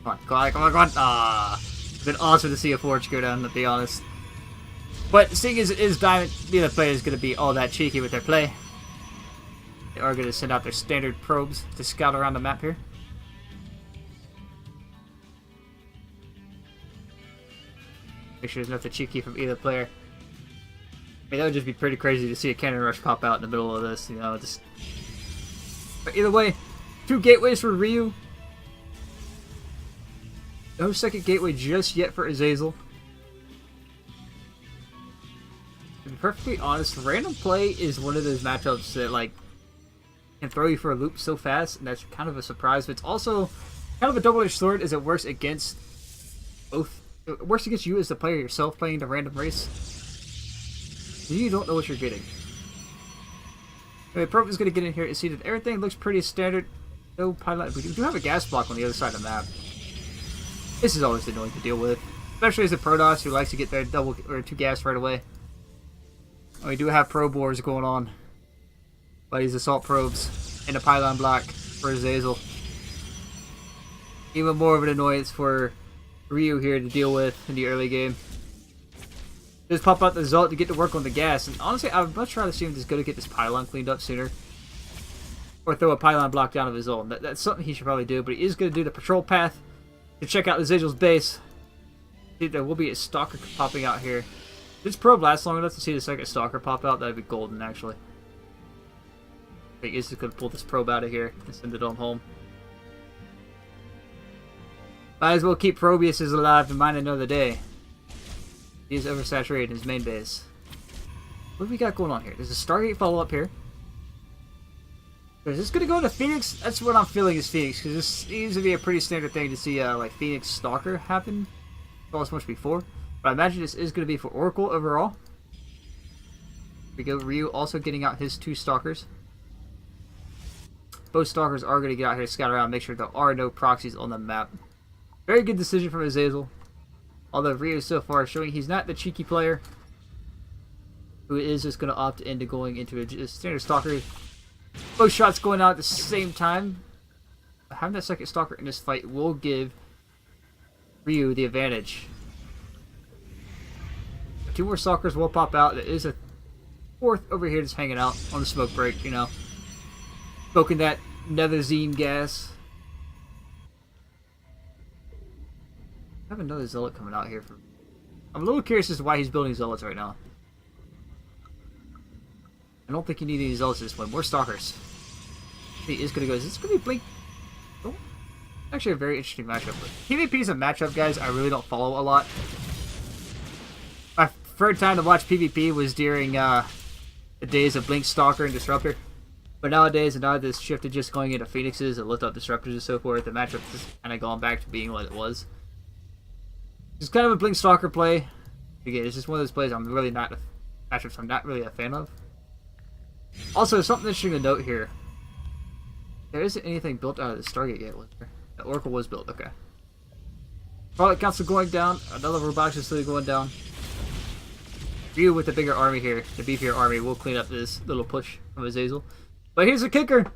Speaker 2: on, come on. Ah, it's been awesome to see a Forge go down, to be honest. But seeing as it is Diamond, neither player is going to be all that cheeky with their play. They are going to send out their standard probes to scout around the map here. Make sure there's nothing cheeky from either player. I mean, that would just be pretty crazy to see a cannon rush pop out in the middle of this, you know, just... But either way, 2 gateways for Ryu. No second gateway just yet for Azazel. To be perfectly honest, random play is one of those matchups that, like, can throw you for a loop so fast, and that's kind of a surprise. But it's also kind of a double-edged sword as it works against both. It works against you as the player yourself playing the random race. You don't know what you're getting. Anyway, Probe is going to get in here and see that everything looks pretty standard. No pilot. We do have a gas block on the other side of the map. This is always annoying to deal with, especially as a Protoss who likes to get their double or 2 gas right away. And we do have probe wars going on by these assault probes and a pylon block for Azazel. Even more of an annoyance for Ryu here to deal with in the early game. Just pop out the Zult to get to work on the gas, and honestly, I would much rather see him just go to get this pylon cleaned up sooner. Or throw a pylon block down of his own. That's something he should probably do, but he is going to do the patrol path to check out Azazel's base. See, there will be a stalker popping out here. If this probe lasts long enough to see the second stalker pop out, that would be golden, actually. He is just going to pull this probe out of here and send it on home. Might as well keep Probius alive to mine another day. He is oversaturated in his main base. What do we got going on here? There's a Stargate follow-up here. Is this going to go into Phoenix? That's what I'm feeling is Phoenix, because this seems to be a pretty standard thing to see like Phoenix Stalker happen. Saw this much before. But I imagine this is going to be for Oracle overall. Here we go, Ryu also getting out his 2 Stalkers. Both Stalkers are going to get out here, scout around, make sure there are no proxies on the map. Very good decision from Azazel. Although Ryu so far showing he's not the cheeky player who is just going to opt into going into a standard Stalker. Both shots going out at the same time. Having that second Stalker in this fight will give Ryu the advantage. 2 more Stalkers will pop out. There is a 4th over here just hanging out on the smoke break, you know. Smoking that Nether-Zine gas. I have another Zealot coming out here. I'm a little curious as to why he's building Zealots right now. I don't think you need any Zealots at this point. More Stalkers. He is going to go. Is this going to be Blink? Oh, actually a very interesting matchup. But PvP is a matchup, guys, I really don't follow a lot. My preferred time to watch PvP was during the days of Blink, Stalker, and Disruptor. But nowadays, now this shift to just going into Phoenixes and lift up Disruptors and so forth, the matchup has kind of gone back to being what it was. It's kind of a Blink Stalker play. Again, it's just one of those plays I'm really not matchups I'm not really a fan of. Also, something interesting to note here. There isn't anything built out of the Stargate yet, was there? The Oracle was built, okay. Product Council going down, another robotics facility going down. Ryu with the bigger army here, the beefier army, will clean up this little push from Azazel. But here's the kicker!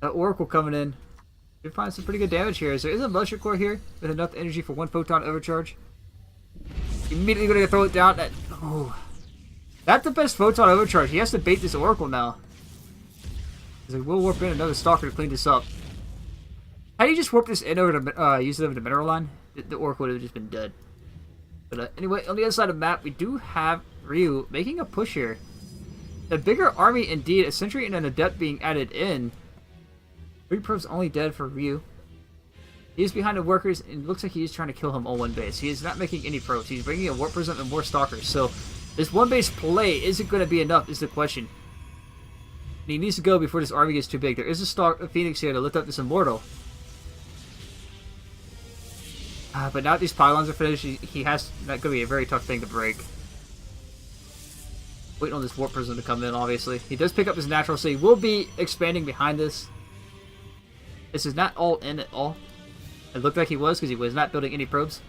Speaker 2: That Oracle coming in. You find some pretty good damage here. There is a motion core here with enough energy for 1 photon overcharge. Immediately going to throw it down. Oh, that's the best photon overcharge. He has to bait this Oracle now. He's like, we'll warp in another Stalker to clean this up. How do you just warp this in over to use it over the mineral line? The Oracle would have just been dead. But anyway, on the other side of the map, we do have Ryu making a push here. The bigger army, indeed, a Sentry and an Adept being added in. 3 probes only dead for Ryu. He's behind the workers, and it looks like he's trying to kill him on one base. He is not making any probes. He's bringing a Warp Prism and more Stalkers. So, this one base play, is it going to be enough, is the question. And he needs to go before this army gets too big. There is a Phoenix here to lift up this Immortal. But now that these pylons are finished, he has... That's going to be a very tough thing to break. Waiting on this Warp Prism to come in, obviously. He does pick up his natural, so he will be expanding behind this. This is not all in at all. It looked like he was, because he was not building any probes.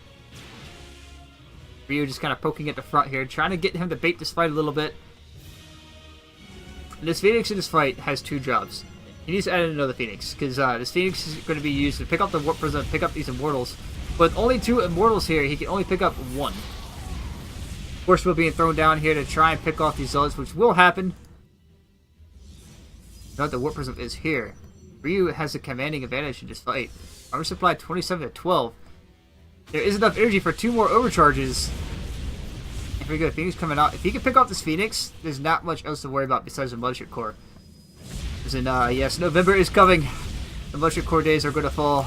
Speaker 2: Ryu just kind of poking at the front here, trying to get him to bait this fight a little bit. And this Phoenix in this fight has 2 jobs. He needs to add in another Phoenix, because this Phoenix is going to be used to pick up the Warp Prism, pick up these Immortals. With only 2 Immortals here, he can only pick up 1. Of course, we're being thrown down here to try and pick off these Zealots, which will happen. Now that the Warp Prism is here, Ryu has a commanding advantage in this fight. Armor supply 27 to 12. There is enough energy for 2 more overcharges. Very good. Phoenix coming out. If he can pick off this Phoenix, there's not much else to worry about besides the Mothership Core. As in, yes, November is coming. The Mothership Core days are going to fall.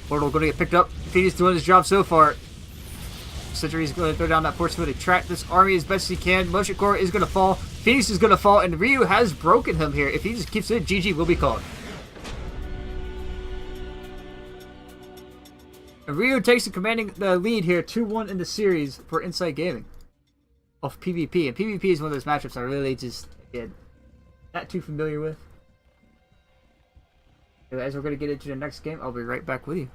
Speaker 2: Portal going to get picked up. Phoenix doing his job so far. Sentry's going to throw down that force field to track this army as best as he can. Mothership Core is going to fall. Phoenix is going to fall, and Ryu has broken him here. If he just keeps it, GG will be called. And Ryu takes the lead here, 2-1 in the series for Inside Gaming of PvP. And PvP is one of those matchups I really just, again, not too familiar with. As we're going to get into the next game, I'll be right back with you.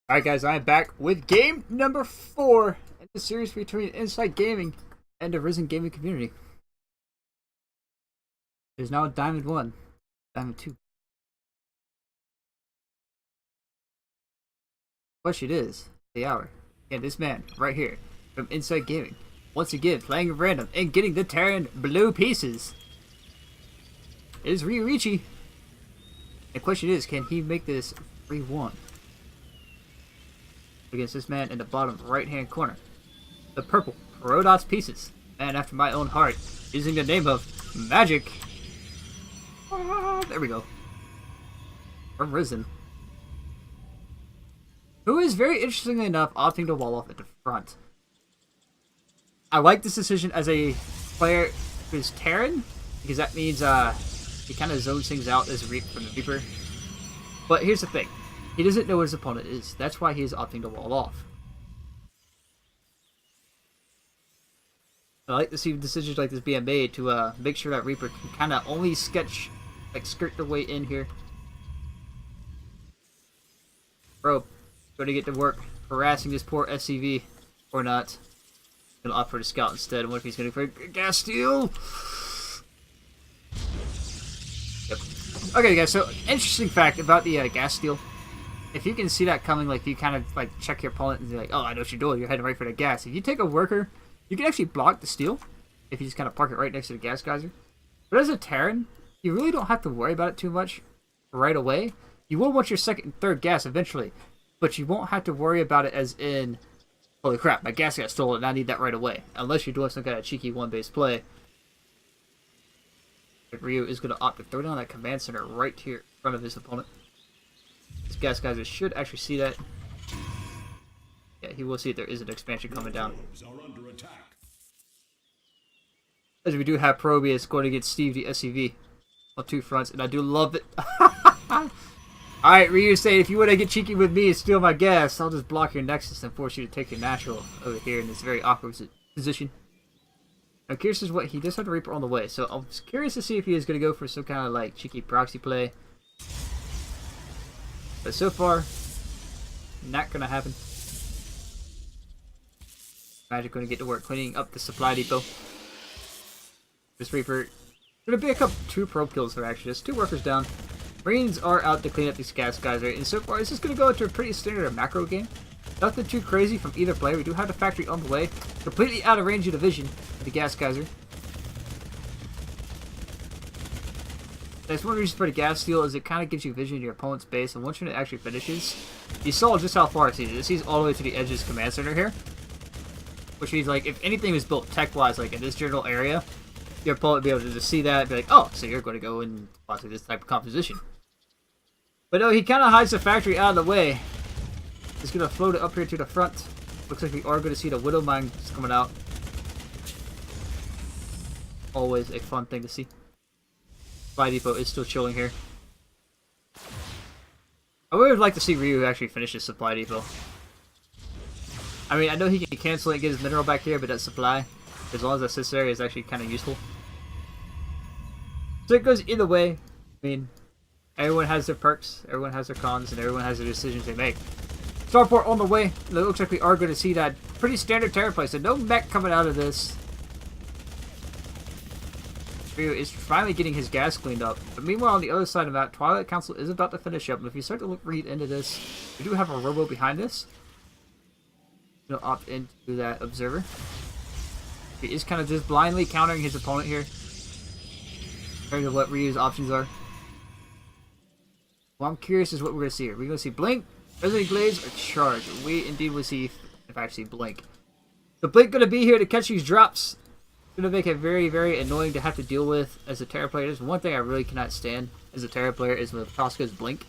Speaker 2: Alright guys, I am back with game number 4 in the series between Insight Gaming and the Ris3n gaming community. There's now Diamond 1, Diamond 2. Question is, the hour. And this man, right here, from Insight Gaming, once again playing random and getting the Terran blue pieces, is Ryuichi. The question is, can he make this 3-1? Against this man in the bottom right hand corner. The purple Protoss pieces. Man after my own heart. Using the name of Magic. There we go. From Ris3n. Who is very interestingly enough opting to wall off at the front. I like this decision as a player who's Terran. Because that means he kind of zones things out as a from the Reaper. But here's the thing. He doesn't know what his opponent is. That's why he is opting to wall off. I like to see decisions like this being made to make sure that Reaper can kind of only sketch, like skirt their way in here. Bro, going to get to work harassing this poor SCV. Or not. Going to opt for the scout instead. And what if he's going to go for a gas steal? Yep. Okay guys, so interesting fact about the gas steal. If you can see that coming, like you kind of like check your opponent and be like, oh, I know what you're doing. You're heading right for the gas. If you take a worker, you can actually block the steal if you just kind of park it right next to the gas geyser. But as a Terran, you really don't have to worry about it too much right away. You will want your second and third gas eventually, but you won't have to worry about it as in, holy crap, my gas got stolen and I need that right away. Unless you're doing some kind of cheeky one-base play. But Ryu is going to opt to throw down that command center right here in front of his opponent. This gas geyser should actually see that. Yeah, he will see that there is an expansion coming down. As we do have Probius going against Steve the SCV on two fronts, and I do love it. Alright, Ryu saying, if you want to get cheeky with me and steal my gas, I'll just block your Nexus and force you to take your natural over here in this very awkward position. I'm curious as what he does have the Reaper on the way, so I'm curious to see if he is going to go for some kind of like cheeky proxy play. But so far, not going to happen. Magic going to get to work cleaning up the supply depot. This Reaper going to pick up 2 probe kills there actually. Just 2 workers down. Marines are out to clean up these gas geyser, and so far this is going to go into a pretty standard macro game. Nothing too crazy from either player. We do have the factory on the way, completely out of range of the vision of the gas geyser. That's one reason for the gas steal is it kind of gives you vision of your opponent's base, and once it actually finishes, you saw just how far it sees. It sees all the way to the edge of this command center here, which means like if anything was built tech-wise, like in this general area, your opponent would be able to just see that and be like, oh, so you're going to go in possibly this type of composition. But no, he kind of hides the factory out of the way. He's going to float it up here to the front. Looks like we are going to see the Widow Mine coming out. Always a fun thing to see. Supply depot is still chilling here. I would like to see Ryu actually finish his supply depot. I mean, I know he can cancel it and get his mineral back here, but that supply, as long as that sits there, is actually kind of useful. So it goes either way. I mean, everyone has their perks, everyone has their cons, and everyone has their decisions they make. Starport on the way. It looks like we are going to see that pretty standard Terra play, so no mech coming out of this. Ryu is finally getting his gas cleaned up. But meanwhile, on the other side of that, Twilight Council is about to finish up. And if you start to read into this, we do have a robo behind this. He'll opt into that observer. He is kind of just blindly countering his opponent here. Compared to what Ryu's options are. Well, I'm curious as what we're going to see here. We're going to see Blink, Resident Glaze, or Charge. We indeed will see if I actually Blink. So Blink going to be here to catch these drops. Going to make it very, very annoying to have to deal with as a Terra player. There's one thing I really cannot stand as a Terra player is when Tosca's Blink.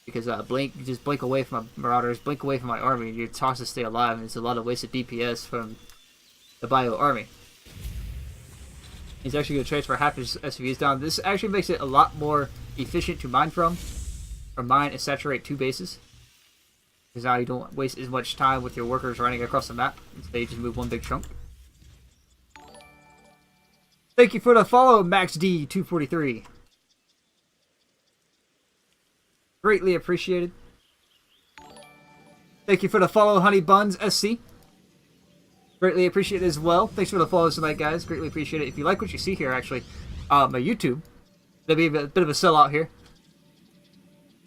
Speaker 2: Because Blink, you just blink away from my Marauders, blink away from my army, and your Tosca stay alive, and it's a lot of wasted DPS from the Bio army. He's actually going to transfer half his SCVs down. This actually makes it a lot more efficient to mine from. Or mine and saturate 2 bases. Because now you don't waste as much time with your workers running across the map. Instead you just move one big chunk. Thank you for the follow, MaxD243. Greatly appreciated. Thank you for the follow, Honey Buns SC. Greatly appreciate it as well. Thanks for the follows tonight, guys. Greatly appreciate it. If you like what you see here, actually, my YouTube, there'll be a bit of a sellout here.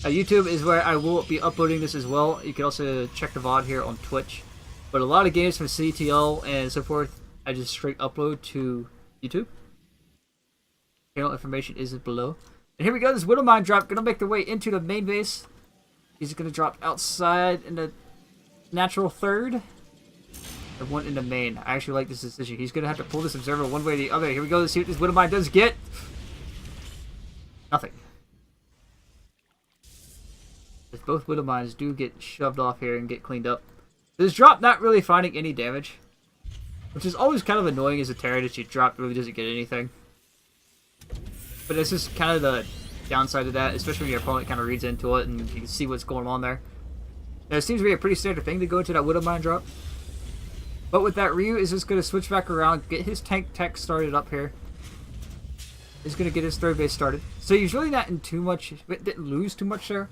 Speaker 2: YouTube is where I will be uploading this as well. You can also check the VOD here on Twitch. But a lot of games from CTL and so forth, I just straight upload to YouTube. Channel information is below. And here we go, this Widowmine drop, gonna make their way into the main base. He's gonna drop outside in the natural third. The one in the main. I actually like this decision. He's gonna have to pull this observer one way or the other. Here we go, let's see what this Widowmine does get. Nothing. As both Widowmines do get shoved off here and get cleaned up. This drop not really finding any damage. Which is always kind of annoying as a Terran that you drop really doesn't get anything. But this is kind of the downside of that, especially when your opponent kind of reads into it and you can see what's going on there. Now, it seems to be a pretty standard thing to go into that Widowmine drop. But with that, Ryu is just going to switch back around, get his tank tech started up here. He's going to get his third base started. So he's really not in too much, didn't lose too much there.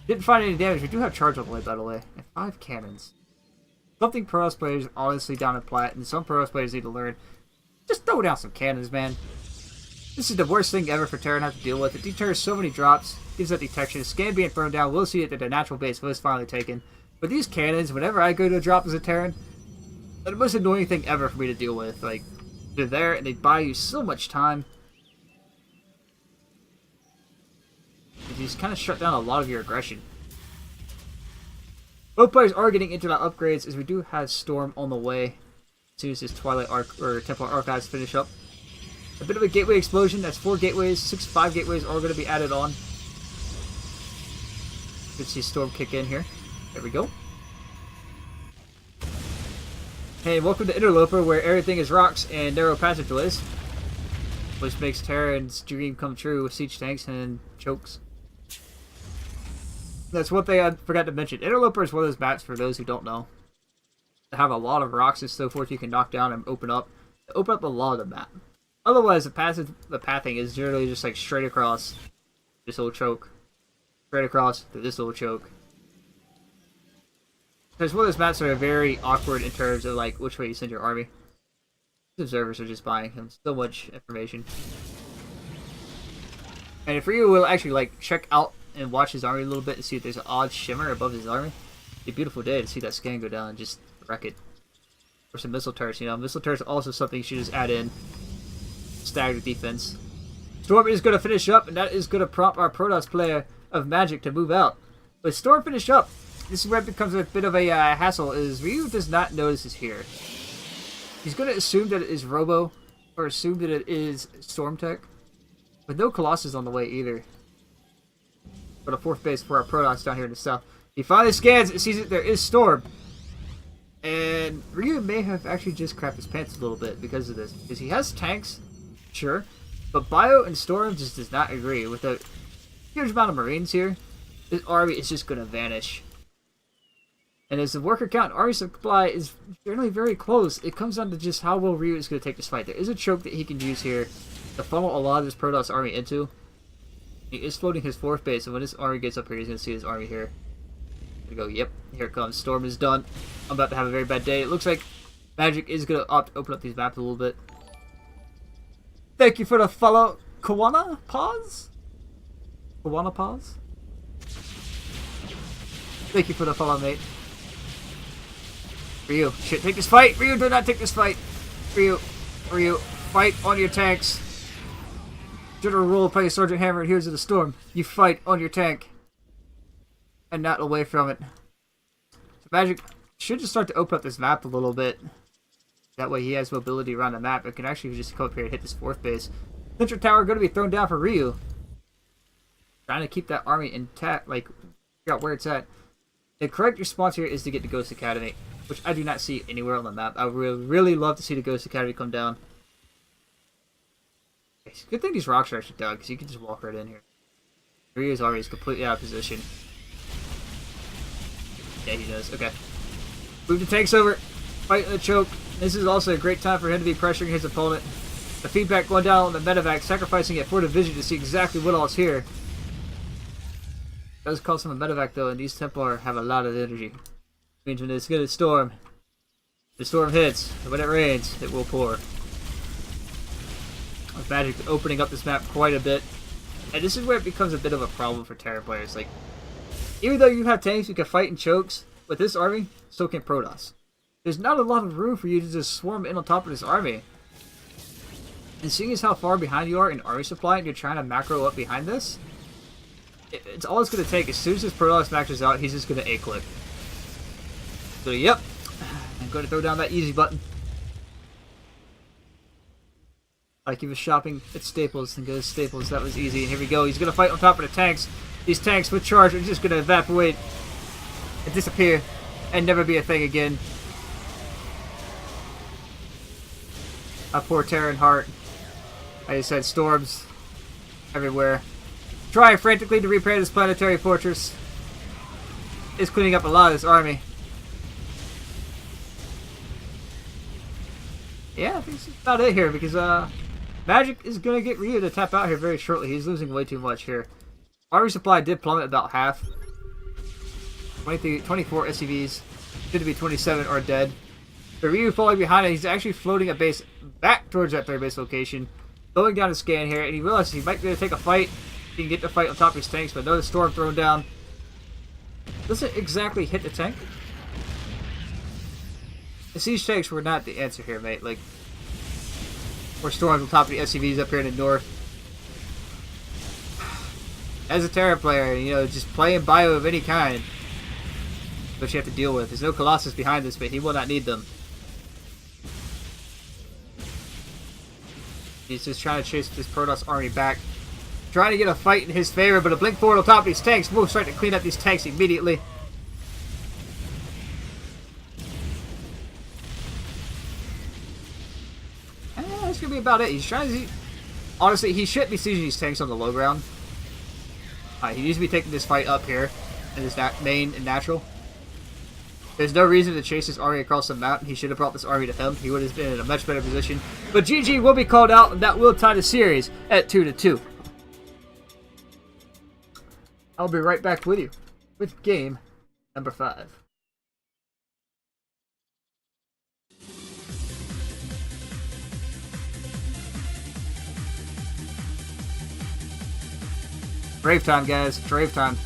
Speaker 2: Didn't find any damage. We do have charge on the way, by the way. And 5 cannons. Something Protoss players honestly down in Plat, and some Protoss players need to learn. Just throw down some cannons, man. This is the worst thing ever for Terran to have to deal with. It deters so many drops, gives that detection. Scan being thrown down, we'll see it that the natural base was finally taken. But these cannons, whenever I go to drop as a Terran, they're the most annoying thing ever for me to deal with. Like, they're there and they buy you so much time. These kind of shut down a lot of your aggression. Both players are getting into the upgrades as we do have Storm on the way as soon as his Twilight Arc or Templar Archives finish up. A bit of a gateway explosion. That's 4 gateways. 5 gateways are going to be added on. Let's see Storm kick in here. There we go. Hey, welcome to Interloper, where everything is rocks and narrow passageways, which makes Terran's dream come true with siege tanks and chokes. That's one thing I forgot to mention. Interloper is one of those maps, for those who don't know, that have a lot of rocks and so forth you can knock down and open up. Open up a lot of the map. Otherwise, the pathing is generally just like straight across this little choke, straight across to this little choke. There's one of those maps that are very awkward in terms of like which way you send your army. These observers are just buying him so much information. And if Ryu will actually like check out and watch his army a little bit to see if there's an odd shimmer above his army, it'd be a beautiful day to see that scan go down and just wreck it. Or some missile turrets, you know. Missile turrets are also something you should just add in. Staggered defense. Storm is going to finish up, and that is going to prompt our Protoss player of Magic to move out. But Storm finish up. This is where it becomes a bit of a hassle, is Ryu does not notice it's here. He's going to assume that it is Robo, or assume that it is Storm Tech. With no Colossus on the way either. For the 4th base for our Protoss down here in the south. He finally scans and sees that there is Storm. And Ryu may have actually just crapped his pants a little bit because of this. Because he has tanks, sure. But Bio and Storm just does not agree. With a huge amount of Marines here, this army is just going to vanish. And as the worker count and army supply is generally very close, it comes down to just how well Ryu is going to take this fight. There is a choke that he can use here to funnel a lot of this Protoss army into. He is floating his 4th base, and when his army gets up here, he's going to see his army here. He's going to go, yep, here it comes. Storm is done. I'm about to have a very bad day. It looks like Magic is going to opt to open up these maps a little bit. Thank you for the follow. Kawana Pause? Kawana Pause? Thank you for the follow, mate. Ryu, shit, take this fight! Ryu, do not take this fight! Ryu, fight on your tanks. General rule, play Sergeant Hammer and Heroes of the Storm. You fight on your tank. And not away from it. So Magic should just start to open up this map a little bit. That way he has mobility around the map and can actually just come up here and hit this 4th base. Central Tower going to be thrown down for Ryu. Trying to keep that army intact, like, figure out where it's at. The correct response here is to get the Ghost Academy, which I do not see anywhere on the map. I would really love to see the Ghost Academy come down. It's a good thing these rocks are actually down, because you can just walk right in here. Ryu's army is completely out of position. Yeah, he does. Okay. Move the tanks over. Fight in the choke. This is also a great time for him to be pressuring his opponent. The feedback going down on the medevac, sacrificing it for the vision to see exactly what all is here. It does cost him a medevac though, and these Templar have a lot of energy. Means when it's gonna storm. The storm hits, and when it rains, it will pour. With Magic opening up this map quite a bit. And this is where it becomes a bit of a problem for Terra players. Like, even though you have tanks you can fight in chokes, with this army, so can Protoss. There's not a lot of room for you to just swarm in on top of this army. And seeing as how far behind you are in army supply and you're trying to macro up behind this, it's all it's going to take. As soon as this Protoss maxes out, he's just going to A-click. So, yep. I'm going to throw down that easy button. Like he was shopping at Staples and goes Staples. That was easy. And here we go. He's going to fight on top of the tanks. These tanks with charge are just going to evaporate and disappear and never be a thing again. A poor Terran heart. I just had storms everywhere. Trying frantically to repair this planetary fortress. It's cleaning up a lot of this army. Yeah, I think that's about it here because Magic is going to get Ryu to tap out here very shortly. He's losing way too much here. Army supply did plummet about half. 24 SCVs. Should to be 27 are dead. The Ryu falling behind it. He's actually floating a base back towards that third base location. Going down to scan here, and he realizes he might be able to take a fight. He can get the fight on top of his tanks, but another storm thrown down. Doesn't exactly hit the tank. The siege tanks were not the answer here, mate. Like, we're storms on top of the SCVs up here in the north. As a Terra player, you know, just playing bio of any kind. What you have to deal with. There's no Colossus behind this, but he will not need them. He's just trying to chase this Protoss army back. Trying to get a fight in his favor, but a blink forward on top of these tanks will start to clean up these tanks immediately. That's going to be about it. He's trying to... Honestly, he shouldn't be sieging these tanks on the low ground. He needs to be taking this fight up here in this main and natural. There's no reason to chase this army across the map. He should have brought this army to him. He would have been in a much better position. But GG will be called out, and that will tie the series at 2-2. I'll be right back with you with game number 5. Brave time, guys. Brave time.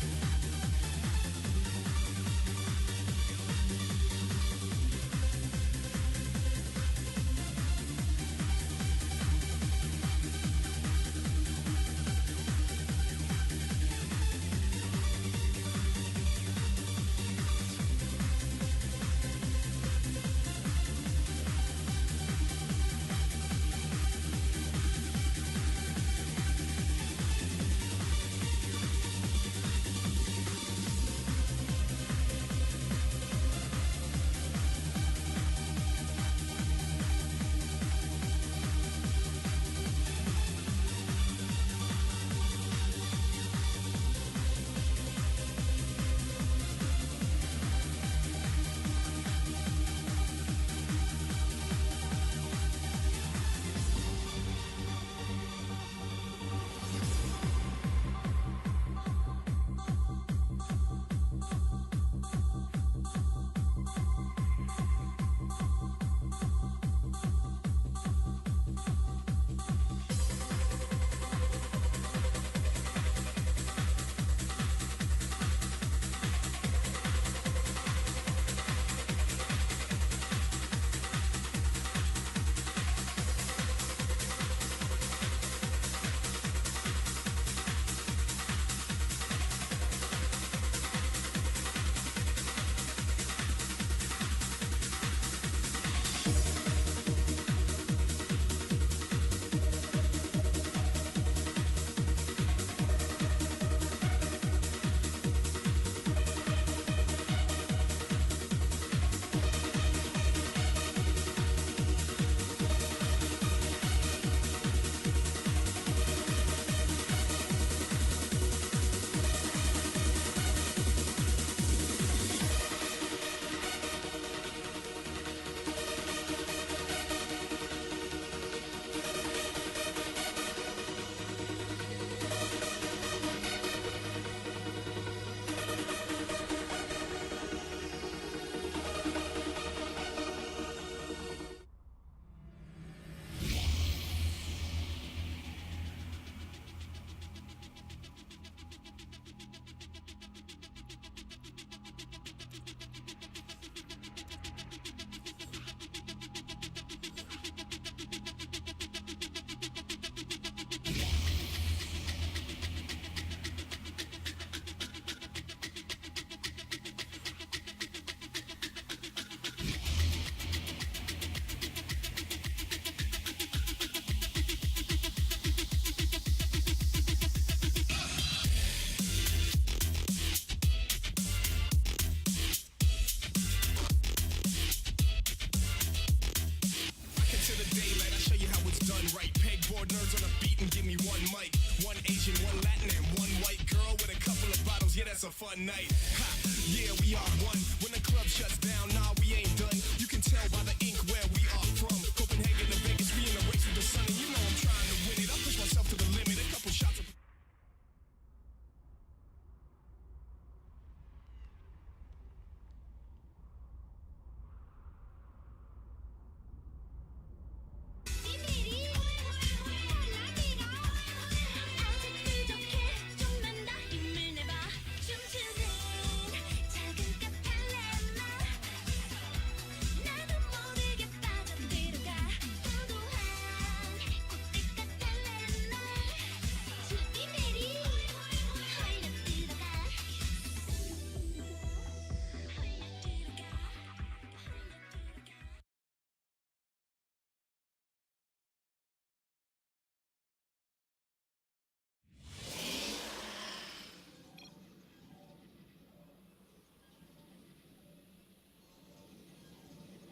Speaker 3: Pegboard nerds on a beat and give me one mic. One Asian, one Latin, and one white girl with a couple of bottles. Yeah, that's a fun night. Ha, yeah, we are one. When the club shuts down, nah, we ain't done. You can tell by the ink where we are from. Copenhagen to Vegas, we in a race with the sun. And you know I'm trying to win it. I push myself to the limit. A couple shots of...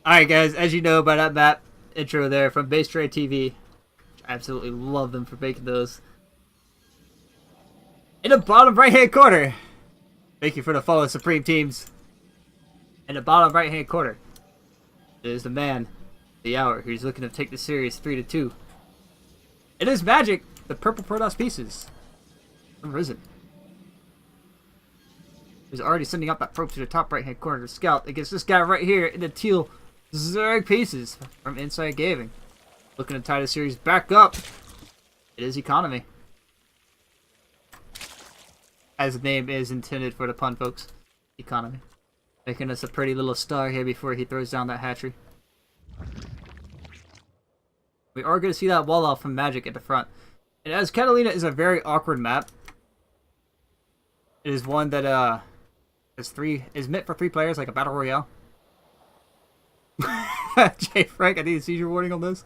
Speaker 2: Alright guys, as you know by that map intro there from Be Friends TV, I absolutely love them for making those. In the bottom right hand corner, thank you for the follow Supreme Teams. In the bottom right hand corner is the man, the hour, who's looking to take the series 3-2. It is Magic, the purple Protoss pieces from Ris3n. He's already sending up that probe to the top right hand corner to scout against this guy right here in the teal Zerg pieces from Inside Gaming. Looking to tie the series back up. It is Economy. As the name is intended for the pun, folks. Economy. Making us a pretty little star here before he throws down that hatchery. We are going to see that wall off from Magic at the front. And as Catalina is a very awkward map, it is one that is meant for 3 players, like a battle royale. Jay Frank, I need a seizure warning on this.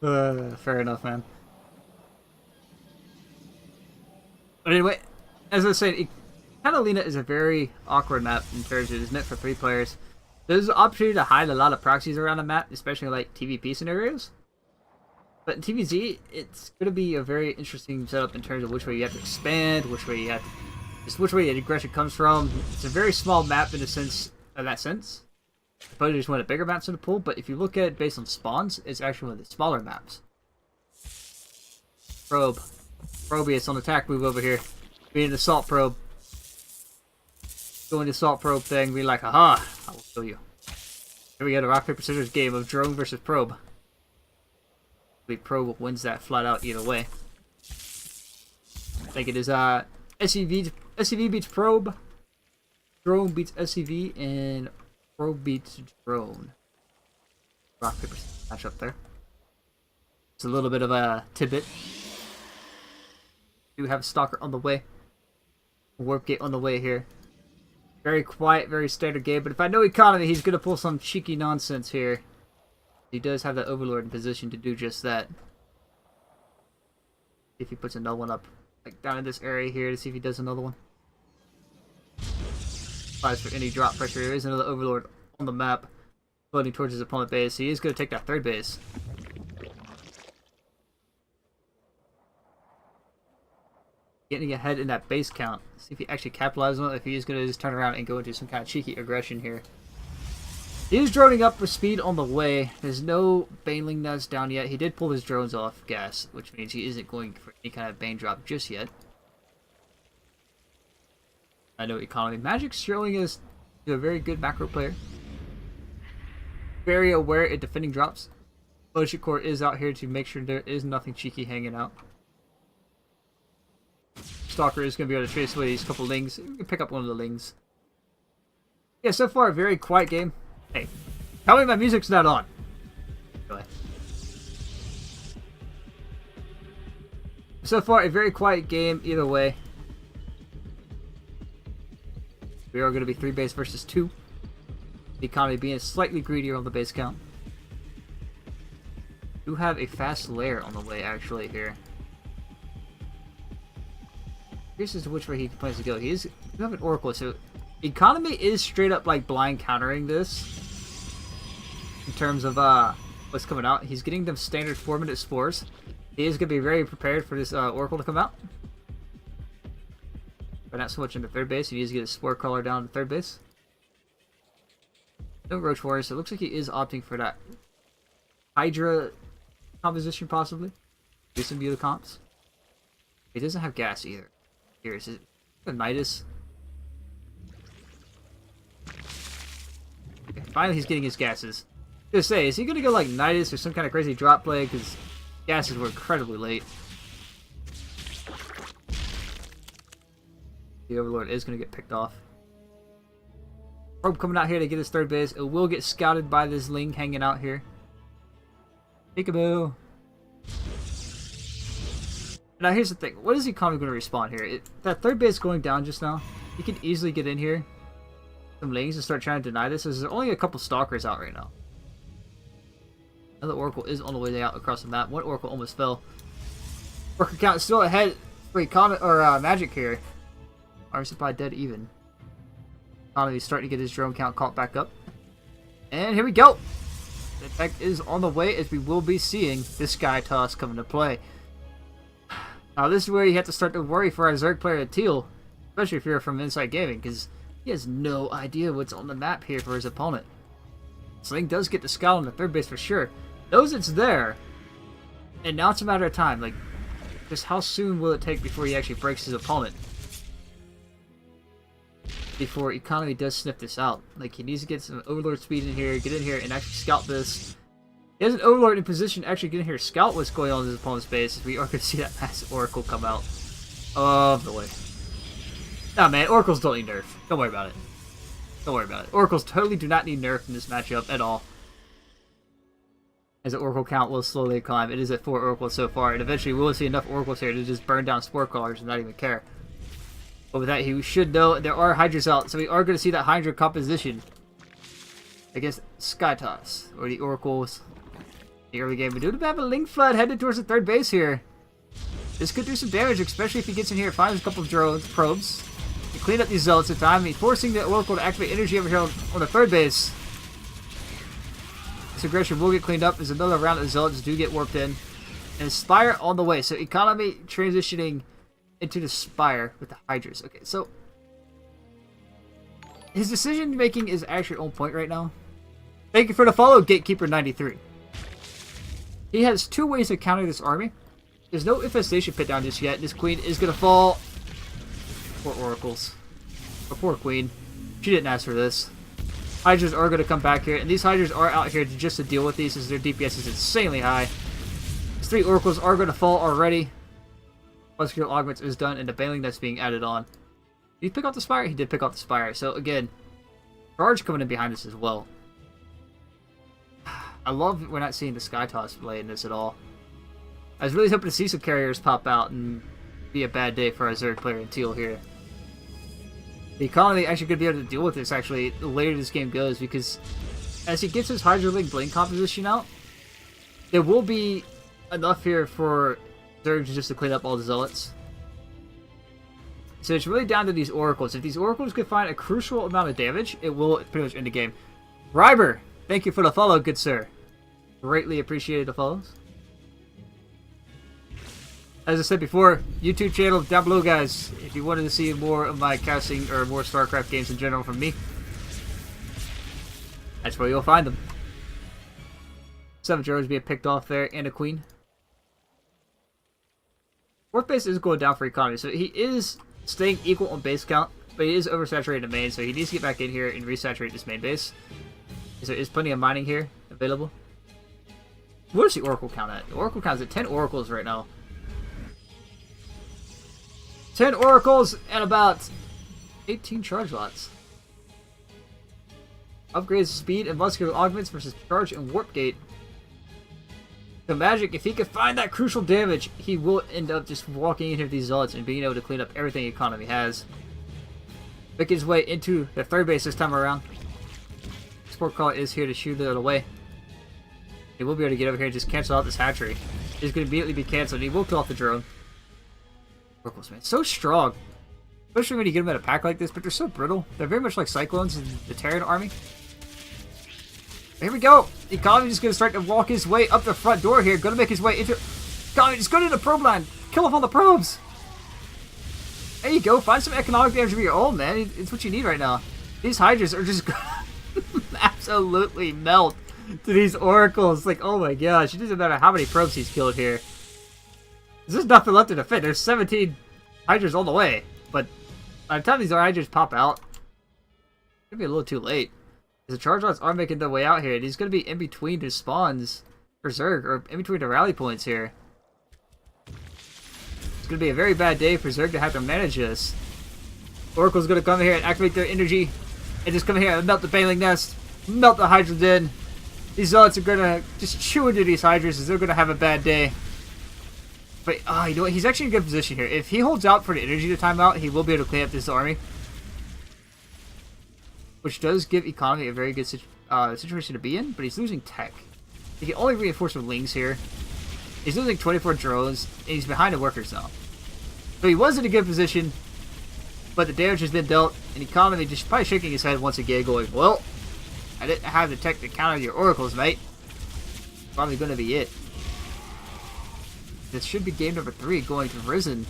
Speaker 2: Fair enough, man. But anyway, as I was saying, Catalina is a very awkward map in terms of it is meant for 3 players. There's an opportunity to hide a lot of proxies around the map, especially like TVP scenarios. But in TVZ, it's going to be a very interesting setup in terms of which way you have to expand, which way you have to... Just which way the aggression comes from. It's a very small map in that sense. But just one of the bigger maps in the pool, but if you look at it based on spawns, it's actually one of the smaller maps. Probe. Probius on attack move over here. Being an assault probe. Doing the assault probe thing, be like, aha, I will kill you. Here we go, the rock, paper, scissors game of drone versus probe. Probe wins that flat out either way. I think it is SCV beats probe, drone beats SCV, and probe beats drone. Rock paper match up there. It's a little bit of a tidbit. We do have a stalker on the way. Warp gate on the way here. Very quiet, very standard game. But if I know Economy, he's gonna pull some cheeky nonsense here. He does have the Overlord in position to do just that. If he puts another one up, like down in this area here, to see if he does another one. Applies for any drop pressure. There is another Overlord on the map, floating towards his opponent base. He is going to take that 3rd base. Getting ahead in that base count. See if he actually capitalizes on it. If he is going to just turn around and go into some kind of cheeky aggression here. He is droning up for speed on the way. There's no Baneling that's down yet. He did pull his drones off gas, which means he isn't going for any kind of Bane drop just yet. I know Economy. Magic's showing us a very good macro player. Very aware at defending drops. Bullshit Core is out here to make sure there is nothing cheeky hanging out. Stalker is going to be able to trace away these couple lings. We can pick up one of the lings. Yeah, so far a very quiet game. Hey, tell me my music's not on. Go ahead. So far, a very quiet game either way. We are going to be 3 base versus 2. The Economy being slightly greedier on the base count. Do have a fast lair on the way actually here. Here's as to which way he plans to go. You have an Oracle, so Economy is straight up like blind countering this. In terms of what's coming out. He's getting them standard 4-minute spores. He is going to be very prepared for this Oracle to come out. But not so much in the third base. He needs to get his spore crawler down to third base. No Roach Warrior, so it looks like he is opting for that Hydra composition, possibly. Do some Beta comps. He doesn't have gas either. Here, is it a Nidus? Okay, finally, he's getting his gases. Just say, is he gonna go like Nidus or some kind of crazy drop play? Because gases were incredibly late. The Overlord is gonna get picked off. Probe coming out here to get his third base. It will get scouted by this Ling hanging out here. Peekaboo. Now here's the thing. What is Economy going to respawn here? That third base going down just now. He can easily get in here. Some Lings and start trying to deny this. There's only a couple Stalkers out right now. Another Oracle is on the way out across the map. One Oracle almost fell. Worker count is still ahead for Economy or Magic here. Army supply dead even. Economy's starting to get his drone count caught back up. And here we go. The tech is on the way as we will be seeing this Sky Toss come into play. Now this is where you have to start to worry for our Zerg player at Teal, especially if you're from Inside Gaming, because he has no idea what's on the map here for his opponent. Sling does get the scout on the third base for sure. Knows it's there, and now it's a matter of time. Like, just how soon will it take before he actually breaks his opponent? Before Economy does sniff this out. Like, he needs to get some Overlord speed in here, get in here and actually scout this. He has an Overlord in position to actually get in here, scout what's going on in his opponent's base. We are going to see that massive Oracle come out of the way. Nah, man, Oracles don't need nerf. Don't worry about it. Don't worry about it. Oracles totally do not need nerf in this matchup at all. As the Oracle count will slowly climb. It is at 4 Oracles so far, and eventually we will see enough Oracles here to just burn down Spore Crawlers and not even care. But with that, he should know there are Hydras out, so we are going to see that Hydra composition against Sky Toss, or the Oracles. The early game, we do have a Link Flood headed towards the third base here. This could do some damage, especially if he gets in here and finds a couple of drones, probes. To clean up these Zealots in time, he's forcing the Oracle to activate energy over here on the third base. This aggression will get cleaned up as another round of Zealots do get warped in. And Spire on the way, so Economy transitioning into the Spire with the Hydras. Okay, so his decision making is actually on point right now. Thank you for the follow, Gatekeeper93. He has 2 ways to counter this army. There's no Infestation Pit down just yet. This Queen is going to fall. Poor Oracles. Or poor Queen. She didn't ask for this. Hydras are going to come back here. And these Hydras are out here just to deal with these as their DPS is insanely high. These 3 Oracles are going to fall already. Muscular Augments is done and the Bailing that's being added on. Did he pick out the Spire? He did pick out the Spire. So again, Charge coming in behind us as well. I love we're not seeing the Sky Toss play in this at all. I was really hoping to see some carriers pop out and be a bad day for our Zerg player in Teal here. The Economy actually going to be able to deal with this actually the later this game goes, because as he gets his Hydra Link Blink composition out, there will be enough here for Zerg just to clean up all the Zealots. So it's really down to these Oracles. If these Oracles can find a crucial amount of damage, it will pretty much end the game. Ryber, thank you for the follow, good sir. Greatly appreciated the follows. As I said before, YouTube channel down below, guys. If you wanted to see more of my casting or more StarCraft games in general from me, that's where you'll find them. 7 drones being picked off there, and a Queen. 4th base is going down for Economy, so he is staying equal on base count, but he is oversaturated in main, so he needs to get back in here and resaturate this main base. So there is plenty of mining here available. What is the Oracle count at? The Oracle count is at 10 Oracles right now. 10 Oracles and about 18 charge lots. Upgrades speed and muscular augments versus charge and warp gate. The Magic, if he can find that crucial damage, he will end up just walking in here with these Zealots and being able to clean up everything Economy has. Making his way into the third base this time around. Sport Call is here to shoot it away. He will be able to get over here and just cancel out this hatchery. He's going to immediately be canceled. He will kill off the drone. Oracles, man, so strong. Especially when you get them in a pack like this, but they're so brittle. They're very much like Cyclones in the Terran army. Here we go. Economy just gonna start to walk his way up the front door here. Gonna make his way into... Economy, just go to the probe line. Kill off all the probes. There you go. Find some economic damage of your own, man. It's what you need right now. These Hydras are just absolutely melt to these oracles. Like, oh my gosh. It doesn't matter how many probes he's killed here. There's nothing left to defend. There's 17 Hydras all the way. But by the time these Hydras pop out, it's gonna be a little too late. The charge lots are making their way out here. And he's gonna be in between the spawns for Zerg, or in between the rally points here. It's gonna be a very bad day for Zerg to have to manage this. Oracle's gonna come here and activate their energy, and just come here and melt the Baneling Nest, melt the Hydra Den. These Zealots are gonna just chew into these Hydras, as they're gonna have a bad day. But, you know what? He's actually in a good position here. If he holds out for the energy to time out, he will be able to clean up this army. Which does give Economy a very good situation to be in, but he's losing tech. He can only reinforce with Lings here. He's losing 24 drones, and he's behind the workers now. So he was in a good position, but the damage has been dealt, and Economy just probably shaking his head once again, going, well, I didn't have the tech to counter your oracles, mate. Probably going to be it. This should be game number 3 going to Ris3n.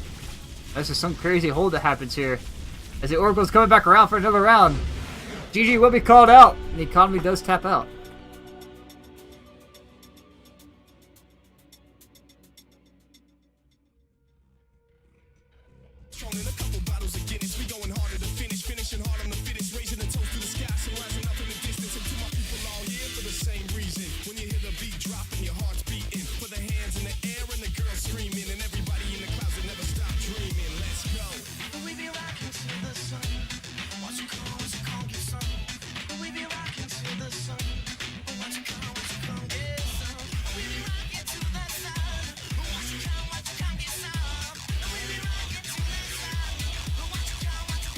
Speaker 2: That's just some crazy hold that happens here. As the oracle's coming back around for another round. GG will be called out, and the Economy does tap out.
Speaker 3: Strong in a couple bottles of Guinness, we going harder to finish, finishing hard on the fittest, raising a toast to the sky, so rising up in the distance, and to my people all here for the same reason. When you hear the beat dropping, your heart's beating, put the hands in the air and the girls screaming, and everybody in the clouds that never stop dreaming. Let's go. We be rocking to the sun. Watch you come as you come get some. We be rocking to the sun. Watch you come as you come get some. We be rocking to the sun. Watch you come get some. We be rocking to the sun. Watch you come get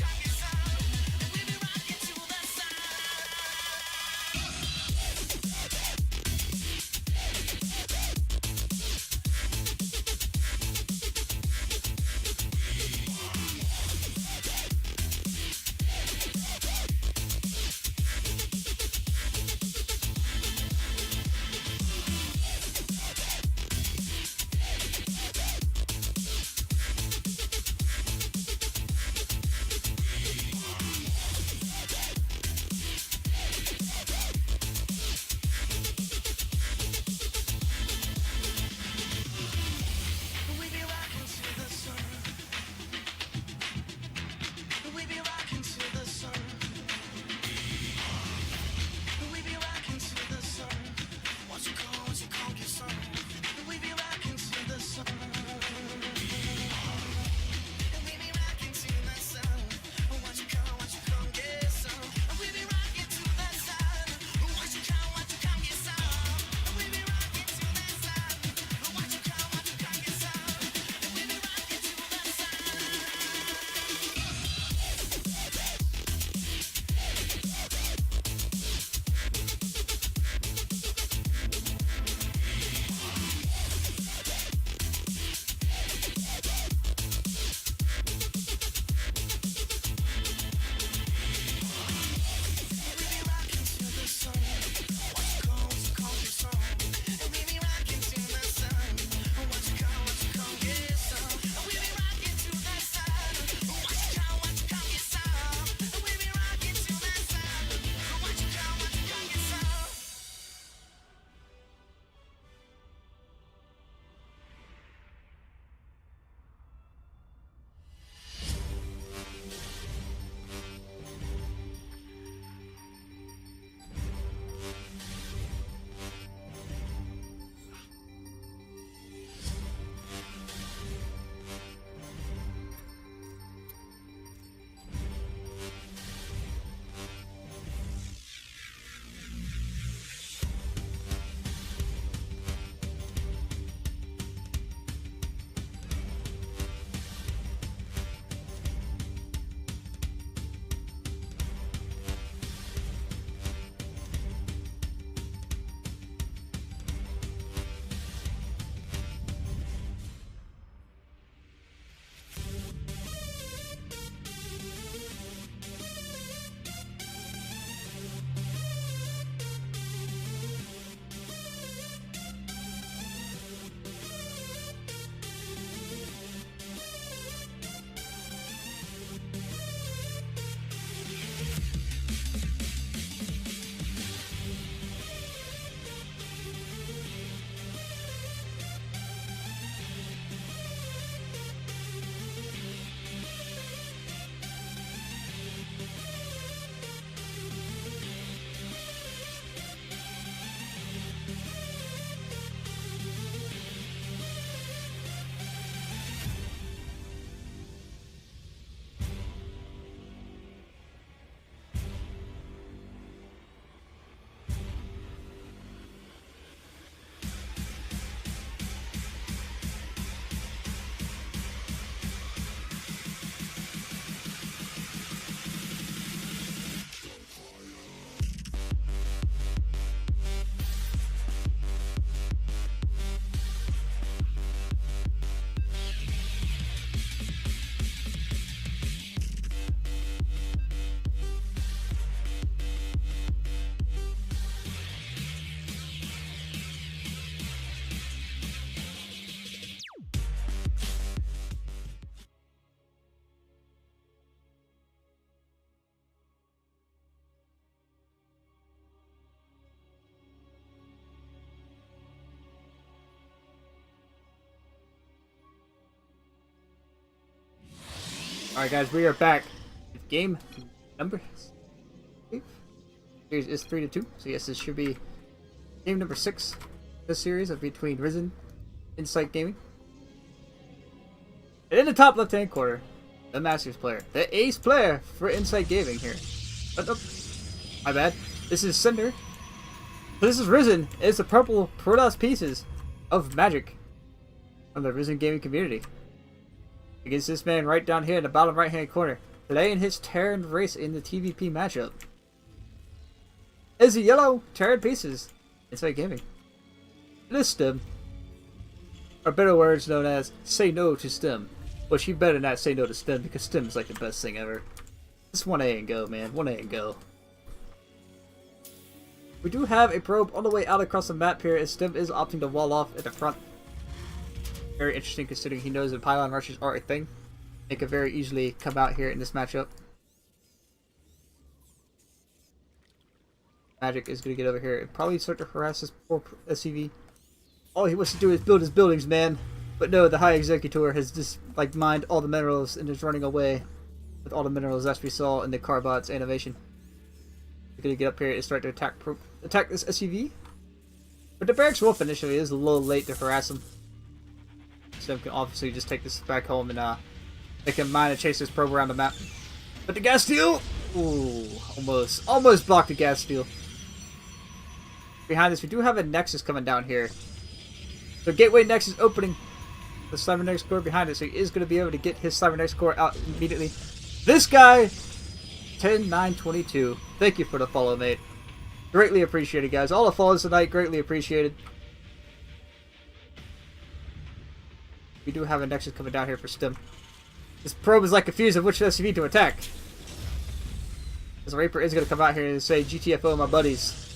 Speaker 2: Alright guys, we are back with game number 8. Series is 3-2, so yes, this should be game number 6 this series of between Ris3n and Insight Gaming. And in the top left hand corner, the Masters player, the ace player for Insight Gaming here. Oh, my bad. This is Cinder. So this is Ris3n. It's the purple Protoss pieces of Magic from the Ris3n gaming community. Against this man right down here in the bottom right hand corner, playing his Terran race in the TVP matchup. Is the yellow Terran pieces Insight Gaming. This Stim, or better words known as say no to Stim. But you better not say no to Stim because Stim is like the best thing ever. Just 1A and go, man. 1A and go. We do have a probe on the way out across the map here, as Stim is opting to wall off at the front. Very interesting considering he knows that pylon rushes are a thing. They could very easily come out here in this matchup. Magic is going to get over here and probably start to harass this poor SCV. All he wants to do is build his buildings, man. But no, the High Executor has just like mined all the minerals and is running away with all the minerals as we saw in the Carbot's animation. We're going to get up here and start to attack this SCV. But the barracks will finish him. It is a little late to harass him. Stim can obviously just take this back home and they can mine and chase this probe around the map. But the gas steal! Ooh, almost blocked the gas steal. Behind this, we do have a Nexus coming down here. So Gateway Nexus opening the Cybernetics core behind it, so he is going to be able to get his Cybernetics core out immediately. This guy, 10922. Thank you for the follow, mate. Greatly appreciated, guys. All the follows tonight, greatly appreciated. We do have a Nexus coming down here for Stim. This probe is like confused of which SCV to attack. This Reaper is going to come out here and say, GTFO, my buddies.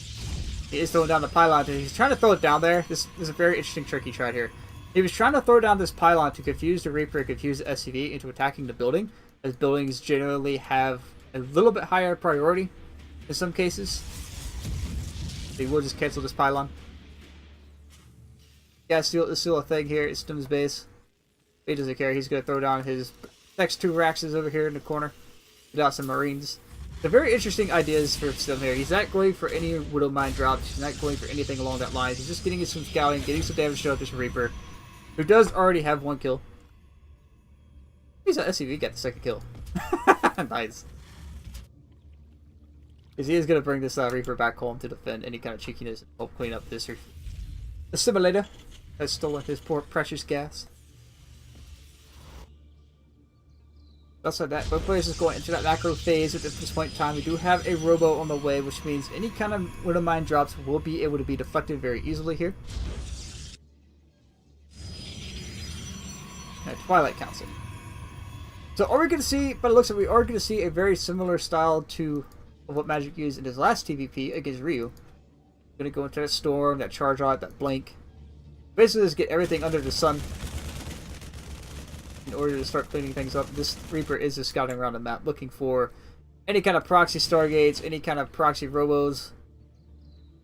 Speaker 2: He is throwing down the pylon. He's trying to throw it down there. This is a very interesting trick he tried here. He was trying to throw down this pylon to confuse the Reaper and confuse the SCV into attacking the building, as buildings generally have a little bit higher priority in some cases. So he will just cancel this pylon. Yeah, still a thing here. It's Stim's base. He doesn't care. He's going to throw down his next 2 Raxes over here in the corner. Get out some Marines. The very interesting ideas for Stim here. He's not going for any Widow Mine drops. He's not going for anything along that line. He's just getting some scouting, getting some damage to this Reaper, who does already have 1 kill. He's an SCV got the 2nd kill. Nice. Because he is going to bring this Reaper back home to defend any kind of cheekiness and help clean up this assimilator has stolen his poor precious gas. Outside that, both players is going into that macro phase at this point in time. We do have a Robo on the way, which means any kind of Widow Mine drops will be able to be deflected very easily here. And Twilight Council. So are we going to see, by the looks of it, we are going to see a very similar style to what Magic used in his last TVP against Ryu. Going to go into that Storm, that Charge Rod, that Blink. Basically just get everything under the sun in order to start cleaning things up. This Reaper is just scouting around the map looking for any kind of proxy Stargates, any kind of proxy Robos.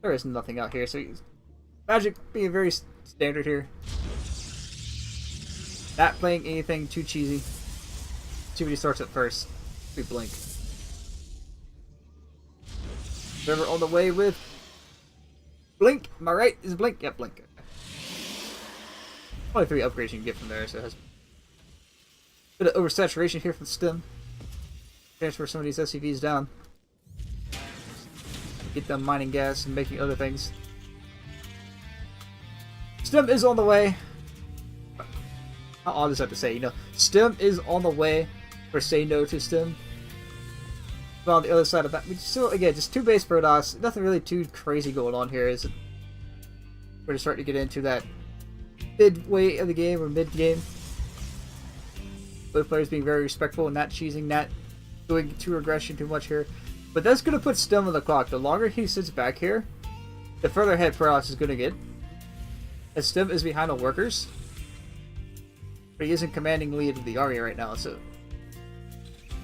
Speaker 2: There is nothing out here, so Magic being very standard here. Not playing anything too cheesy. See what he starts at first. We Blink. Trevor on the way with Blink. Am I right? Is it Blink? Yep, Blink. Only 3 upgrades you can get from there, so it has a bit of oversaturation here from Stim. Transfer some of these SCVs down. Get them mining gas and making other things. Stim is on the way. How odd is that to say? You know, Stim is on the way. For say no to Stim. But on the other side of that, we still, again, just 2 base Protoss. Nothing really too crazy going on here. Is it? We're starting to get into that midway of the game or mid game. Both players being very respectful and not cheesing, not doing too aggression too much here. But that's going to put Stim on the clock. The longer he sits back here, the further ahead Protoss is going to get. As Stim is behind the workers. But he isn't commanding lead of the army right now, so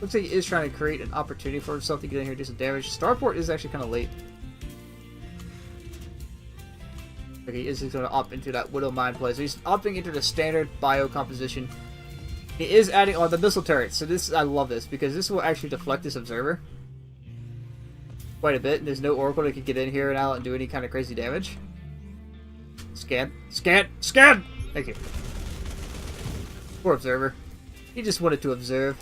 Speaker 2: looks like he is trying to create an opportunity for himself to get in here and do some damage. Starport is actually kind of late. Okay, he is going to opt into that Widow Mine play. So he's opting into the standard bio composition. He is adding on the missile turret, so this I love this because this will actually deflect this observer quite a bit, and there's no oracle that can get in here and out and do any kind of crazy damage. Scan, scan, scan! Thank you. Poor observer. He just wanted to observe.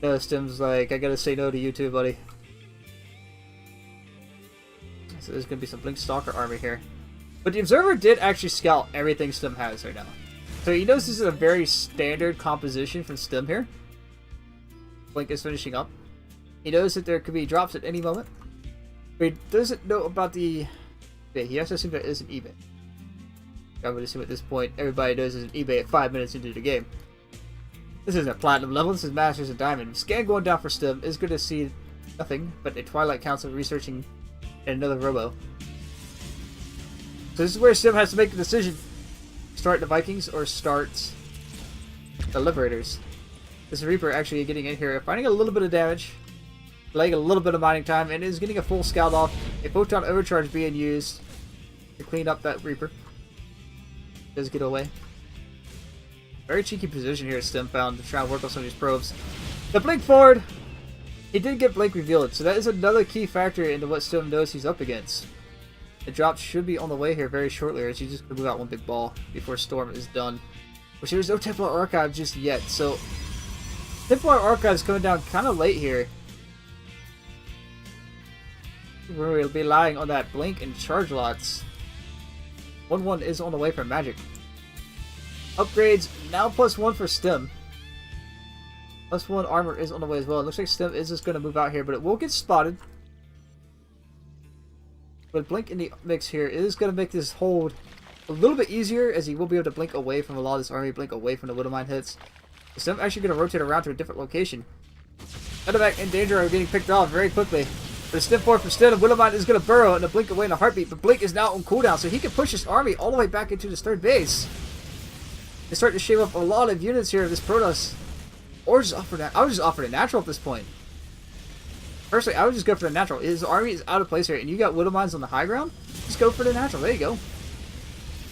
Speaker 2: No, Stim's like, I gotta say no to you too, buddy. So there's gonna be some Blink Stalker army here. But the observer did actually scout everything Stim has right now. So he knows this is a very standard composition from Stim here. Blink is finishing up. He knows that there could be drops at any moment. But he doesn't know about the... Okay, he has to assume there is an eBay. I would assume at this point everybody knows there's an eBay at 5 minutes into the game. This isn't a platinum level, this is Masters and Diamond. Scan going down for Stim is going to see nothing but a Twilight Council researching and another Robo. So this is where Stim has to make a decision. Start the Vikings or start the Liberators. This Reaper actually getting in here, finding a little bit of damage, delaying a little bit of mining time, and is getting a full scout off. A Photon Overcharge being used to clean up that Reaper. Does get away. Very cheeky position here Stim found to try and work on some of these probes. The Blink forward! He did get Blink revealed, so that is another key factor into what Stim knows he's up against. The drop should be on the way here very shortly, as you just move out one big ball before Storm is done. Which there's no Templar Archive just yet, so Templar Archive is coming down kind of late here. We'll be relying on that Blink and Charge lots. 1-1 is on the way for Magic. Upgrades now +1 for Stim. +1 armor is on the way as well. It looks like Stim is just going to move out here, but it will get spotted. But Blink in the mix here is going to make this hold a little bit easier, as he will be able to blink away from a lot of this army, blink away from the Widowmine hits. Stim actually going to rotate around to a different location. Medevac in danger of getting picked off very quickly. But a Stim forward for Stim, Widowmine is going to burrow and a blink away in a heartbeat, but Blink is now on cooldown, so he can push his army all the way back into this third base. They start to shave up a lot of units here of this Protoss. Or just offer that. I would just offer the natural at this point. Personally, I would just go for the natural. His army is out of place here, and you got Widowmines on the high ground. Just go for the natural. There you go.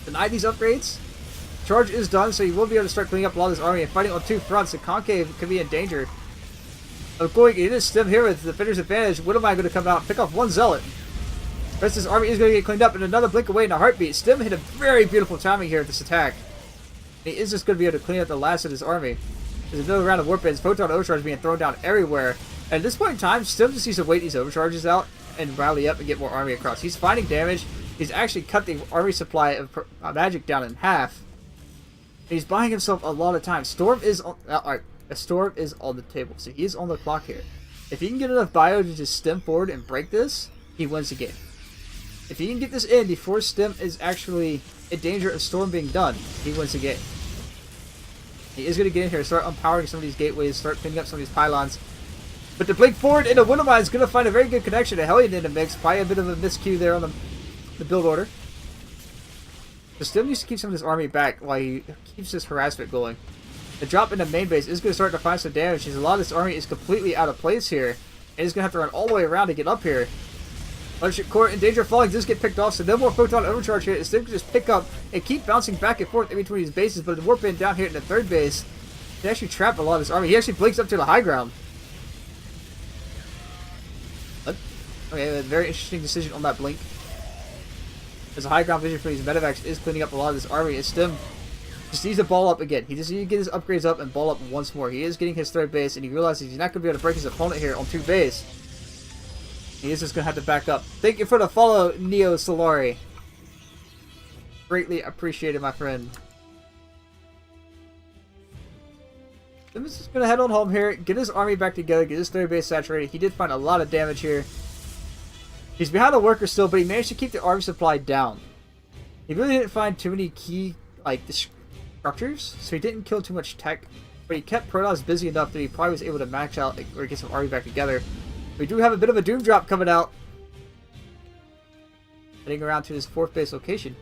Speaker 2: Deny these upgrades. Charge is done, so you will be able to start cleaning up a lot of this army and fighting on two fronts. The Concave could be in danger of going into Stim here with the Defender's advantage. Widowmine going to come out and pick off one Zealot. The rest of his army is going to get cleaned up, and another blink away in a heartbeat. Stim hit a very beautiful timing here at this attack. He is just going to be able to clean up the last of his army. There's another round of warp bins, Photon Overcharge being thrown down everywhere. And at this point in time, Stim just needs to wait these overcharges out and rally up and get more army across. He's finding damage. He's actually cut the army supply of magic down in half. And he's buying himself a lot of time. Storm is on, a storm is on the table, so he is on the clock here. If he can get enough bio to just Stim forward and break this, he wins the game. If he can get this in before Stim is actually in danger of Storm being done, he wins the game. He is going to get in here and start empowering some of these gateways, start cleaning up some of these pylons. But the blink forward into Widowmine is going to find a very good connection to Hellion in the mix. Probably a bit of a miscue there on the build order. So Stim needs to keep some of this army back while he keeps this harassment going. The drop in the main base is going to start to find some damage, because a lot of this army is completely out of place here. And he's going to have to run all the way around to get up here. Mothership Core in danger of falling, does get picked off, so no more Photon Overcharge here. Stim can just pick up and keep bouncing back and forth in between these bases, but the warp in down here in the third base can actually trap a lot of this army. He actually blinks up to the high ground. Okay, a very interesting decision on that blink. As a high ground vision for these medevacs is cleaning up a lot of this army, and Stim just needs to ball up again. He just needs to get his upgrades up and ball up once more. He is getting his third base, and he realizes he's not going to be able to break his opponent here on two base. He is just going to have to back up. Thank you for the follow, Neo Solari. Greatly appreciated, my friend. Stim is just going to head on home here, get his army back together, get his third base saturated. He did find a lot of damage here. He's behind the worker still, but he managed to keep the army supply down. He really didn't find too many key structures, so he didn't kill too much tech. But he kept Protoss busy enough that he probably was able to max out or get some army back together. We do have a bit of a doom drop coming out. Heading around to his fourth base location.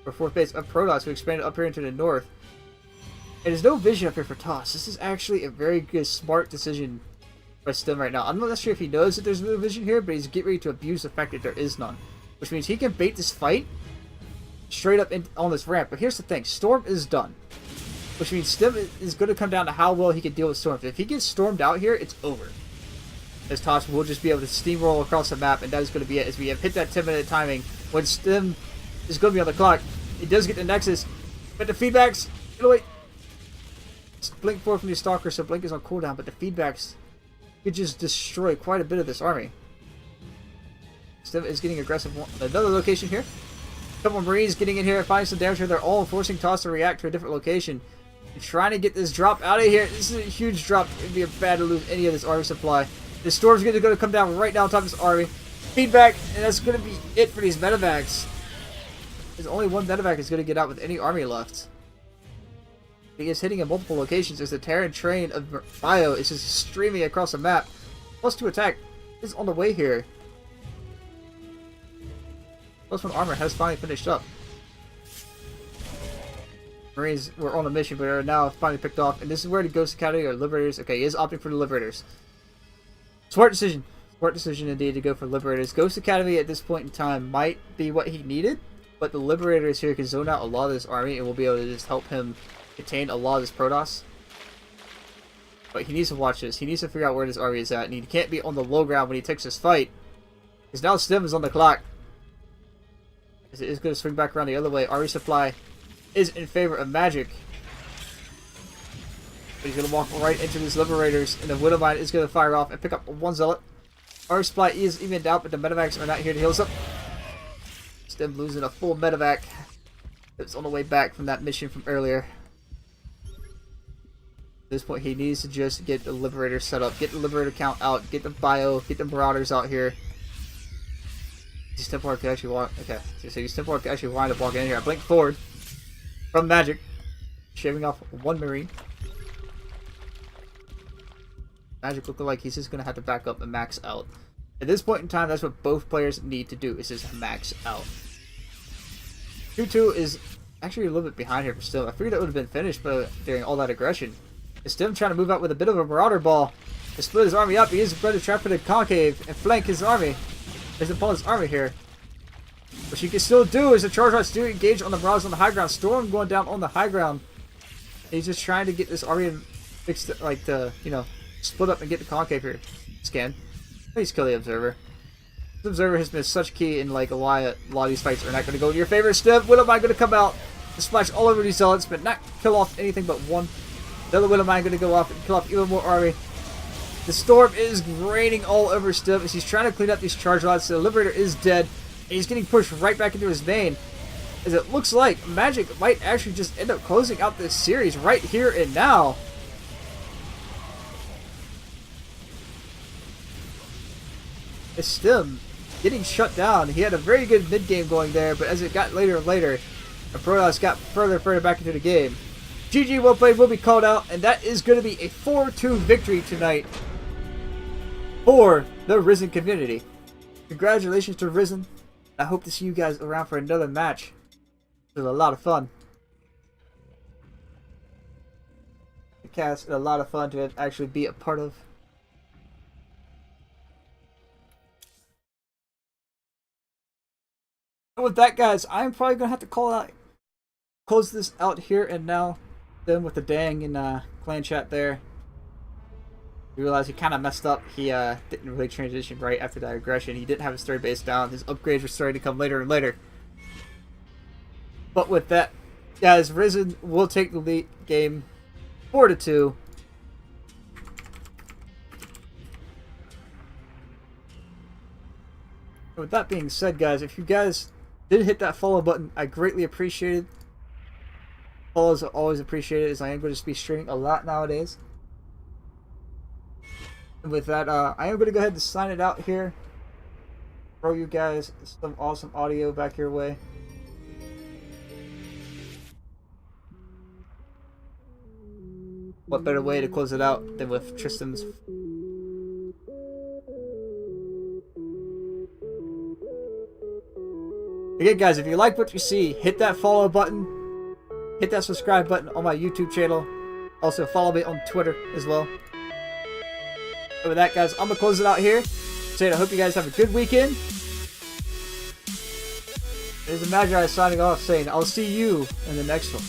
Speaker 2: Or fourth base of Protoss, who expanded up here into the north. And there's no vision up here for Toss. This is actually a very good, smart decision by Stim right now. I'm not sure if he knows that there's no vision here, but he's getting ready to abuse the fact that there is none. Which means he can bait this fight straight up on this ramp. But here's the thing. Storm is done. which means Stim is going to come down to how well he can deal with storms. If he gets stormed out here, it's over. As Tosh will just be able to steamroll across the map, and that is going to be it. As we have hit that 10-minute timing, when Stim is going to be on the clock, it does get the Nexus, but the feedbacks, get away. It's Blink 4 from the Stalker, so Blink is on cooldown, but the feedbacks could just destroy quite a bit of this army. Stim is getting aggressive on another location here. A couple of Marines getting in here, finding some damage here. They're all forcing Toss to react to a different location. And trying to get this drop out of here. This is a huge drop. It'd be bad to lose any of this army supply. The storm's going to come down right now on top of this army. Feedback, and that's going to be it for these medevacs. There's only one medevac is going to get out with any army left. He is hitting in multiple locations as the Terran train of Bio is just streaming across the map. +2 attack is on the way here. +1 armor has finally finished up. Marines were on a mission, but are now finally picked off. And this is where the Ghost Academy or Liberators. Okay, he is opting for the Liberators. Smart decision. Smart decision indeed to go for Liberators. Ghost Academy at this point in time might be what he needed, but the Liberators here can zone out a lot of this army and will be able to just help him contain a lot of this Protoss. But he needs to watch this. He needs to figure out where this army is at, and he can't be on the low ground when he takes this fight. Because now Stim is on the clock. It is going to swing back around the other way. Army supply is in favor of Magic. But he's going to walk right into these Liberators, and the Widowmine is going to fire off and pick up one Zealot. Army supply is evened out, but the medevacs are not here to heal us up. Stim losing a full medevac. It's on the way back from that mission from earlier. At this point, he needs to just get the Liberator set up, get the Liberator count out, get the Bio, get the Marauders out here. These Templar could actually walk. Okay, so these Templar could actually wind up walking in here. I blink forward from Magic, shaving off one Marine. Magic looking like he's just gonna have to back up and max out. At this point in time, that's what both players need to do, is just max out. 2-2 is actually a little bit behind here for Stim. I figured that would have been finished, but during all that aggression. Stim trying to move out with a bit of a Marauder ball to split his army up. He is ready to trap in the concave and flank his army. His opponent's army here. What you can still do is the charge rods do engage on the Marauders on the high ground. Storm going down on the high ground. He's just trying to get this army fixed, like the, you know, split up and get the concave here. Scan. Please kill the Observer. The Observer has been such key in like why a lot of these fights are not going to go in your favor. Stim, Widowmine going to come out and splash all over these Zealots, but not kill off anything but one. The other Widowmine going to go off and kill off even more army. The Storm is raining all over Stim as he's trying to clean up these charge rods. So the Liberator is dead, and he's getting pushed right back into his main. As it looks like Magic might actually just end up closing out this series right here and now. As Stim getting shut down. He had a very good mid game going there, but as it got later and later, the Protoss got further and further back into the game. GG, well played, will be called out, and that is going to be a 4-2 victory tonight for the Ris3n community. Congratulations to Ris3n. I hope to see you guys around for another match. It was a lot of fun. The cast, a lot of fun to actually be a part of. And with that, guys, I'm probably going to have to close this out here and now. Then with the dang in clan chat there, we realized he kind of messed up. He didn't really transition right after that aggression. He didn't have his third base down. His upgrades were starting to come later and later. But with that, guys, Ris3n will take the lead game 4-2. And with that being said, guys, if you guys did hit that follow button, I greatly appreciate it. Follows are always appreciated, as I am going to be streaming a lot nowadays. And with that, I am going to go ahead and sign it out here. Throw you guys some awesome audio back your way. What better way to close it out than with Tristam's. Again, guys, if you like what you see, hit that follow button. Hit that subscribe button on my YouTube channel. Also, follow me on Twitter as well. And with that, guys, I'm going to close it out here. Saying I hope you guys have a good weekend. There's the Magi signing off saying I'll see you in the next one.